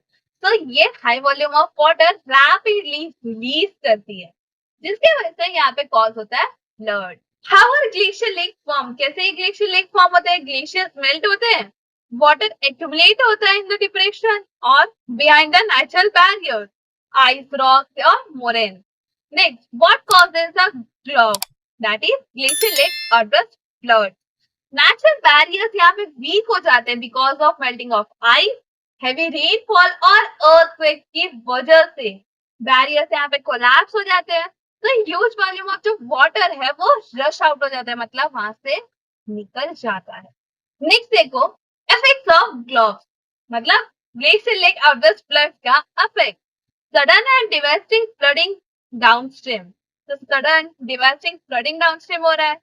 तो ये high volume of water rapidly release करती है, जिसकी वजह से यहाँ पे कॉज होता है flood. How are glacier lake form, कैसे ग्लेशियर लेक फॉर्म होते हैं, ग्लेशियर्स मेल्ट होते हैं, वाटर एक्यूमुलेट होता है इन द डिप्रेशन और behind the natural barrier, ice rocks और moraine. Next, what causes a ग्लॉग, दैट इज ग्लेशियर लेक और द फ्लड। नेचुरल बैरियर्स यहाँ पे वीक हो जाते हैं because of melting of ice, heavy rainfall और अर्थक्वेक की वजह से बैरियर्स यहाँ पे कोलैप्स हो जाते हैं, तो ह्यूज वॉल्यूम ऑफ जो वाटर है वो रश आउट हो जाता है, मतलब वहां से निकल जाता है। नेक्स्ट देखो, इफेक्ट्स ऑफ ग्लोव्स, मतलब ग्लेशियर लेक आउटबर्स्ट फ्लड का effect, sudden and devastating flooding downstream. तो सडन डिवास्टिंग फ्लडिंग डाउनस्ट्रीम हो रहा है,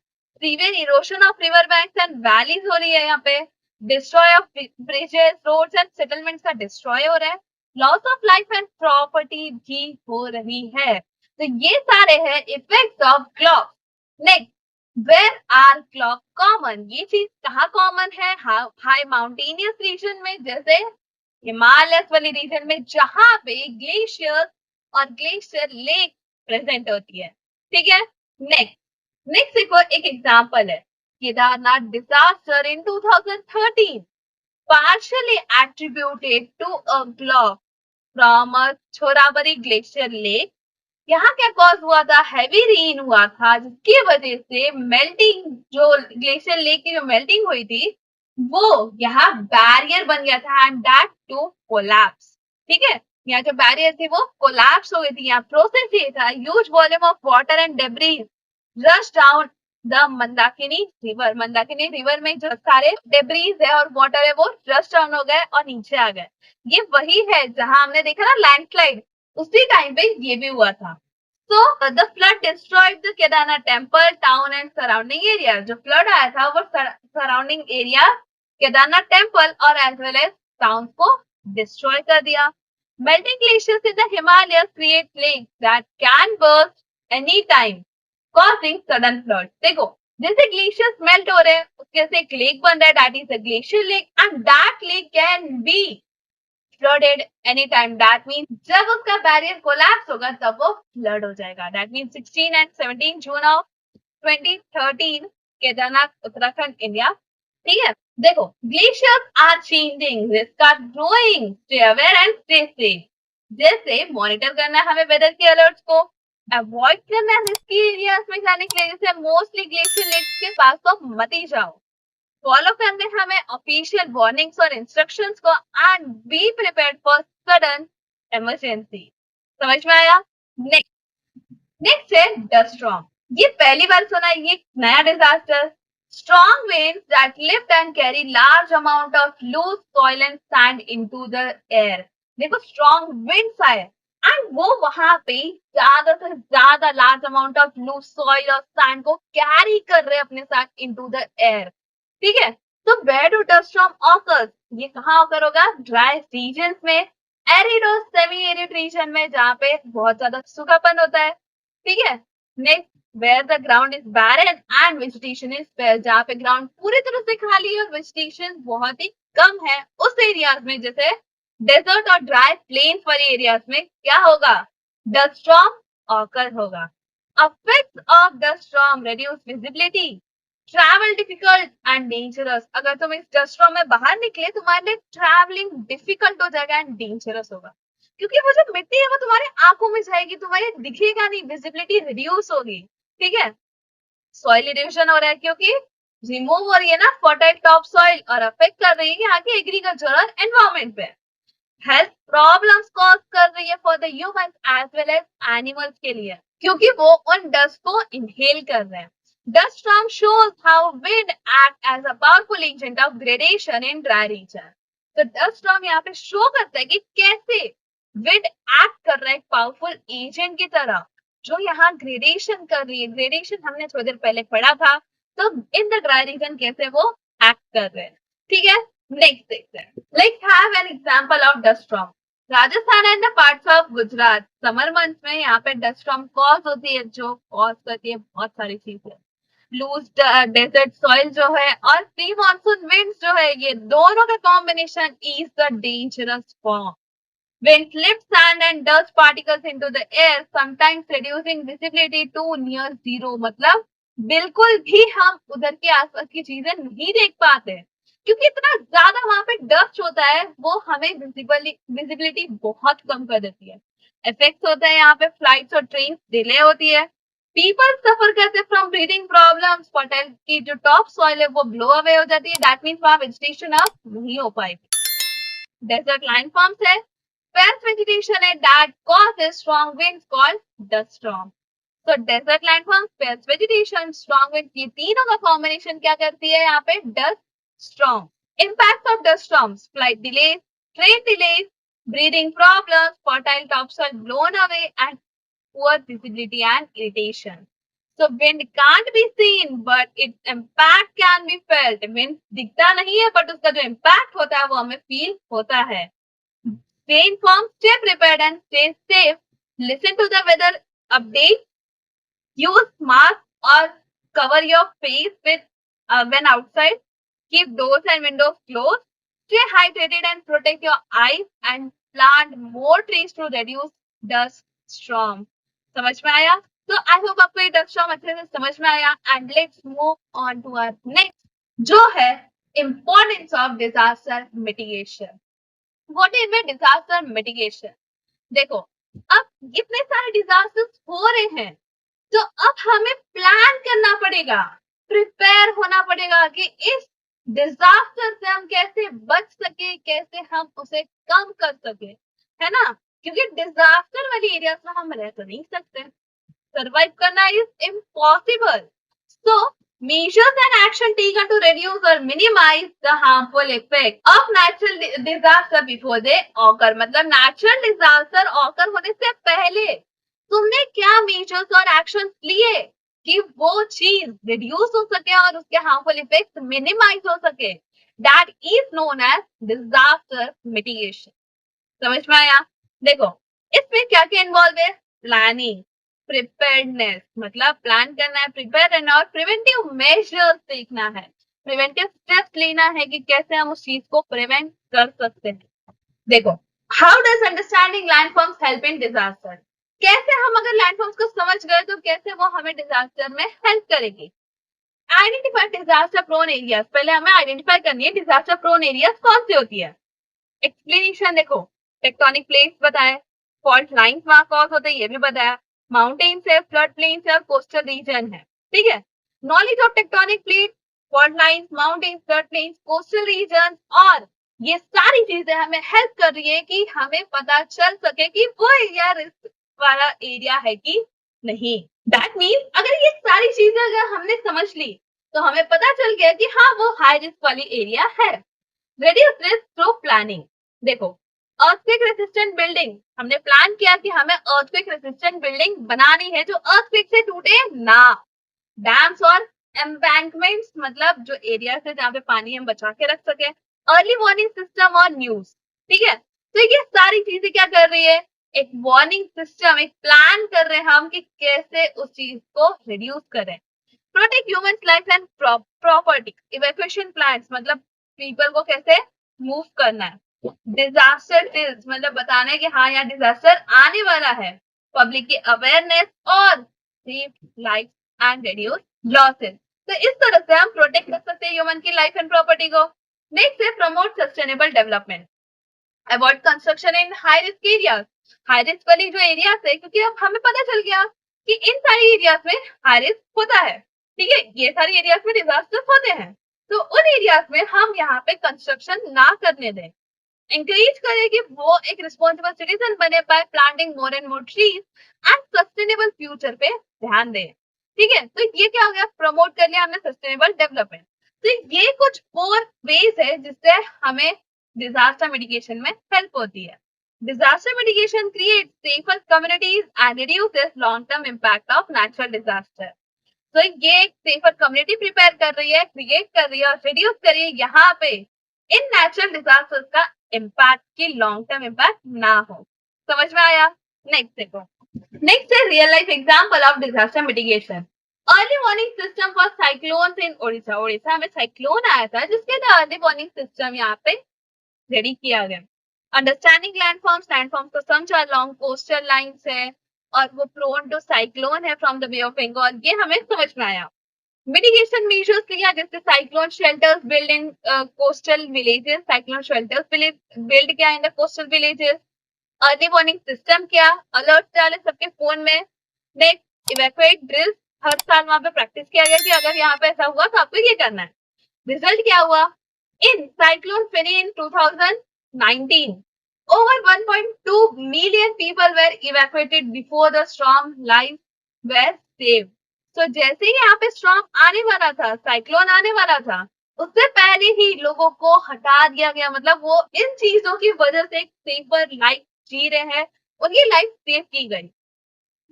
severe erosion of river banks and valleys हो रही है, यहाँ पे destroy of bridges, roads and settlements का डिस्ट्रॉय हो रहा है, loss of life and property भी हो रही है। तो ये सारे हैं इफेक्ट्स ऑफ क्लॉक। Next, where are clock common, ये चीज कहाँ कॉमन है, हाई माउंटेनियस रीजन में, जैसे हिमालयस वाली रीजन में जहां पे ग्लेशियर और ग्लेशियर लेक प्रेजेंट होती है। ठीक है, नेक्स्ट, नेक्स्ट देखो एक एग्जांपल है, Kedarnath disaster in 2013 partially attributed to a block from a Chorabari glacier lake. यहाँ क्या कॉज हुआ था, हैवी रेन हुआ था, जिसकी वजह से मेल्टिंग, जो ग्लेशियर लेक की जो मेल्टिंग हुई थी वो यहाँ बैरियर बन गया था एंड दैट टू कोलैप्स। ठीक है, यहाँ जो बैरियर थी वो कोलैप्स हो गई थी। यहाँ प्रोसेस ये था, huge volume of water and debris rush down the Mandakini river, Mandakini river में जो सारे डेब्रीज है और वाटर है वो रश डाउन हो गए और नीचे आ गए। ये वही है जहां हमने देखा ना लैंडस्लाइड, उसी टाइम पे ये भी हुआ था। So the flood destroyed the Kedarnath temple, town and surrounding area. जो flood आया था वो surrounding area केदारनाथ टेम्पल और as well as towns को destroy कर दिया। Melting glaciers in the Himalayas create lakes that can burst any time, causing sudden flood. देखो, जैसे ग्लेशियर्स मेल्ट हो रहे हैं उसके से एक लेक बन रहा है, that is a glacier lake and that lake can be flooded anytime, that means जब उसका बैरियर कोलैप्स होगा तब वो फ्लड हो जाएगा। That mean 16 and 17 June of 2013 Kedarnath Uttarakhand India. ठीक है, देखो, glaciers are changing, risk are growing, stay aware and stay safe. जैसे मॉनिटर करना है हमें वेदर के अलर्ट्स को, अवॉइड करना है रिस्की एरियाज में जाने के लिए, जैसे मोस्टली ग्लेशियर लेक्स के पास तो मत ही जाओ, फॉलो करने हमें ऑफिशियल वार्निंग्स और इंस्ट्रक्शंस को and be prepared for sudden emergency. समझ में आया? नेक्स्ट, नेक्स्ट है डस्ट स्टॉर्म। ये पहली बार सुना है, ये नया disaster. Strong winds that lift and carry large amount of loose soil and sand into the air। देखो स्ट्रॉन्ग winds आए एंड वो वहां पे ज्यादा से ज्यादा large amount of loose soil और सैंड को कैरी कर रहे हैं अपने साथ इनटू द एयर। ठीक है, तो where do dust storm occurs, ये कहाँ ऑकर होगा? ड्राई रीजन्स में, एरिड और सेमी एरिड रीजन में जहाँ पे बहुत ज्यादा सूखापन होता है। ठीक है, next where the ground is barren and vegetation is sparse, जहाँ पे ग्राउंड पूरी तरह से खाली है और वेजिटेशन बहुत ही कम है उस एरियाज में, जैसे डेजर्ट और ड्राई प्लेन्स वाले एरियाज में क्या होगा? डस्ट स्टॉर्म ऑकर होगा। Effects of dust storm reduce visibility, travel difficult and dangerous। अगर तुम इस डस्ट स्टॉर्म में बाहर निकले तुम्हारे लिए ट्रैवलिंग डिफिकल्ट हो जाएगा एंड डेंजरस होगा, क्योंकि वो जो मिट्टी है वो तुम्हारे आंखों में जाएगी, तुम्हारे दिखेगा नहीं, विजिबिलिटी रिड्यूस होगी। ठीक है, सॉइल इरोजन हो रहा है क्योंकि रिमूव हो रही है ना फर्टाइल टॉप सॉइल और अफेक्ट कर रही है यहाँ के एग्रीकल्चर और एनवायरमेंट पे। हेल्थ प्रॉब्लम्स कॉज कर रही है for the human as well as animals के लिए, क्योंकि वो उन डस्ट को इनहेल कर रहे हैं। Dust storm shows how wind act as a powerful agent of gradation in dry region. तो डस्ट स्टॉर्म यहाँ पे शो करता है कि कैसे विंड एक्ट कर रहा है एक पावरफुल एजेंट की तरह, जो यहाँ ग्रेडेशन कर रही है। ग्रेडेशन हमने थोड़ी देर पहले पढ़ा था, तो इन द ड्राई रीजन कैसे वो एक्ट कर रहे हैं। ठीक है, नेक्स्ट देखते हैं। Let's have an example of dust storm. Rajasthan and the parts of Gujarat, summer month में यहाँ पे डस्ट स्टॉर्म कॉज होती है, जो कॉज करती है बहुत सारी चीजें। लूज डेजर्ट सॉइल जो है और प्री मानसून विंड्स जो है, ये दोनों का combination is the dangerous form. Wind lifts sand and dust particles into the air, sometimes reducing visibility to near zero। मतलब बिल्कुल भी हम उधर के आसपास की चीजें नहीं देख पाते, क्योंकि इतना ज्यादा वहां पे डस्ट होता है, वो हमें विजिबिलिटी बहुत कम कर देती है। इफेक्ट्स होता है यहाँ पे, फ्लाइट्स और ट्रेन डिले होती है, पीपल सफर करते हैं फ्रॉम ब्रीदिंग प्रॉब्लम्स, फर्टाइल की जो टॉप सॉइल है वो ब्लो अवे हो जाती है, दैट मीन्स वहां वेजिटेशन अब नहीं हो पाएगी। डेजर्ट लाइन फॉर्म्स है, sparse vegetation है that causes strong winds called dust storm। So desert landforms, sparse vegetation, strong winds, ये तीनों का combination क्या करती है यहाँ पे? dust storm। Impacts of dust storms: flight delays, train delays, breathing problems, fertile topsoil blown away, and poor visibility and irritation। So wind can't be seen but its impact can be felt। wind दिखता नहीं है but उसका जो impact होता है वो हमें feel होता है। Stay informed, stay prepared and stay safe। Listen to the weather update, use mask or cover your face with when outside, keep doors and windows closed, stay hydrated and protect your eyes and plant more trees to reduce dust storm। समझ में आया? तो आई hope आपको ये dust storm अच्छे से समझ में आया and let's move on to our next, जो है importance of disaster mitigation. What is disaster mitigation? देखो, अब इतने सारे डिजास्टर्स हो रहे हैं, तो अब हमें प्लान करना पड़ेगा, प्रिपेयर होना पड़ेगा कि इस डिजास्टर से हम कैसे बच सके, कैसे हम उसे कम कर सके, है ना? क्योंकि डिजास्टर वाली एरियाज में हम रह तो नहीं सकते, सर्वाइव करना is impossible. So measures and action taken to reduce or minimize the harmful effect of natural disaster before they occur। मतलब natural disaster occur होने से पहले तुमने क्या measures और actions लिए कि वो चीज रिड्यूस हो सके और उसके हार्मफुल इफेक्ट मिनिमाइज हो सके। That is known as disaster mitigation. समझ में आया? देखो, इसमें क्या क्या इन्वॉल्व है? प्लानिंग, प्रिपेयर्डनेस, मतलब प्लान करना है, प्रिपेयर करना, और प्रिवेंटिव मेजर्स देखना है, प्रिवेंटिव स्टेप्स लेना है कि कैसे हम उस चीज को प्रिवेंट कर सकते हैं। देखो, how does understanding landforms help in disaster? कैसे हम अगर लैंडफॉर्म्स को समझ गए तो कैसे वो हमें डिजास्टर में हेल्प करेगी? Identify disaster prone areas. पहले हमें आइडेंटिफाई करनी है डिजास्टर प्रोन एरियाज कौन सी होती है। एक्सप्लेनेशन देखो, टेक्टोनिक प्लेट्स बताए, फॉल्ट लाइंस वहां कॉज होते हैं ये भी बताया, माउंटेन्स है, फ्लड प्लेन्स है और कोस्टल रीजन है। ठीक है, knowledge of tectonic plate, fault lines, mountains, flood plains, coastal region, और ये सारी चीजें हमें हेल्प कर रही है कि हमें पता चल सके कि वो एरिया रिस्क वाला एरिया है कि नहीं। दैट मीन्स अगर ये सारी चीजें अगर हमने समझ ली तो हमें पता चल गया कि हाँ वो हाई रिस्क वाली एरिया है। Reduce risk through planning. देखो, अर्थक्वेक रेसिस्टेंट बिल्डिंग हमने प्लान किया कि हमें अर्थक्वेक रेसिस्टेंट बिल्डिंग बनानी है जो अर्थक्वेक से टूटे ना। डैम्स और एम्बैंकमेंट्स मतलब जो एरिया है जहाँ पे पानी हम बचा के रख सके। अर्ली वार्निंग सिस्टम और न्यूज। ठीक है, तो ये सारी चीजें क्या कर रही है, एक वार्निंग सिस्टम, एक प्लान कर रहे हैं हम कि कैसे उस चीज को रिड्यूस करें। Protect human life and property. Evacuation plans मतलब पीपल को कैसे मूव करना है। डिजास्टर ड्रिल्स मतलब बताना है कि हाँ यहाँ डिजास्टर आने वाला है। पब्लिक की अवेयरनेस और save life and reduce losses. तो इस तरह से हम प्रोटेक्ट कर सकते हैं ह्यूमन की लाइफ एंड प्रॉपर्टी को। नेक्स्ट है promote sustainable development. Avoid construction इन high risk areas. High risk वाली जो एरियाज है, क्योंकि अब हमें पता चल गया कि इन सारी एरियाज में हाई रिस्क होता है। ठीक है, ये सारी एरियाज में डिजास्टर होते हैं, तो उन एरियाज में हम यहाँ पे कंस्ट्रक्शन ना करने दें। encourage करें कि वो एक रिस्पॉन्सिबल सिटीजन बने bye planting more and more trees and sustainable future पे ध्यान दें। ठीक है, तो ये क्या हो गया, प्रमोट कर लिया हमने सस्टेनेबल डेवलपमेंट। तो ये कुछ 4 वेज है जिससे हमें डिजास्टर मिटिगेशन में हेल्प होती है। Disaster mitigation create safer communities and reduces long term impact of natural disaster. तो ये एक सेफर कम्युनिटी प्रिपेयर कर रही है, क्रिएट कर रही है और रिड्यूस कर रही है यहाँ पे इन नेचुरल डिजास्टर्स का इम्पैक्ट की लॉन्ग टर्म इम्पैक्ट ना हो। समझ में आया? नेक्स्ट देखो, नेक्स्ट है real life example of disaster mitigation. Early warning system for cyclones in Odisha. Odisha में साइक्लोन आया था जिसके लिए अर्ली वार्निंग सिस्टम यहाँ पे रेडी किया गया। अंडरस्टैंडिंग लैंडफॉर्म्स को समझा, लॉन्ग कोस्टल लाइंस है और वो प्रोन टू साइक्लोन है from the bay of Bengal, ये हमें समझ में आया। मिटिगेशन मेजर्स लिया जैसे cyclone shelters build in coastal villages. Cyclone shelters build किया in the coastal villages. Early warning system किया, अलर्ट डाले सबके फोन में। नेक्स्ट इवैक्यूएट ड्रिल्स, हर साल वहां पे प्रैक्टिस किया गया कि अगर यहाँ पे ऐसा हुआ तो आपको ये करना है। रिजल्ट क्या हुआ, इन cyclone Feni in 2019 over 1.2 million people were evacuated before the storm lives were saved. So जैसे ही यहाँ पे स्टॉर्म आने वाला था, साइक्लोन आने वाला था, उससे पहले ही लोगों को हटा दिया गया। मतलब वो इन चीजों की वजह से एक सेफर लाइफ जी रहे हैं, उनकी लाइफ सेव की गई।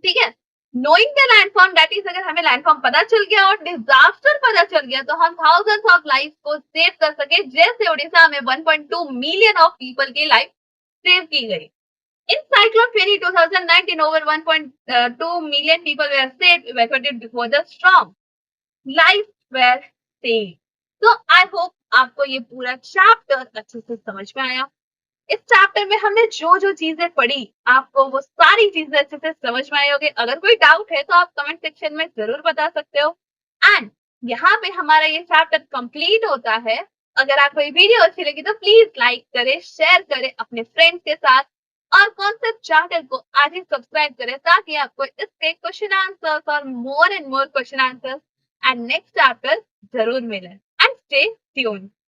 ठीक है, knowing the landform that is, अगर हमें लैंडफॉर्म पता चल गया और डिजास्टर पता चल गया तो हम थाउजेंड्स ऑफ लाइफ को सेव कर सके, जैसे उड़ीसा में 1.2 मिलियन ऑफ पीपल की लाइफ सेव की गई। In Cyclone Freddy 2019, over 1.2 million people were saved, evacuated before the storm. Lives were saved. So I hope आपको ये पूरा चैप्टर अच्छे से समझ में आया। इस चैप्टर में हमने जो जो चीजें पढ़ी आपको वो सारी चीजें अच्छे से समझ में आई होगी। अगर कोई डाउट है तो आप कमेंट सेक्शन में जरूर बता सकते हो। एंड यहाँ पे हमारा ये चैप्टर कंप्लीट होता है। अगर आपको ये वीडियो अच्छी लगी तो प्लीज लाइक करें, शेयर करें अपने फ्रेंड्स के साथ और कॉन्सेप्ट चैनल को आज ही सब्सक्राइब करें ताकि आपको इसके क्वेश्चन आंसर्स और more and more question answers and next chapter जरूर मिले। And stay tuned.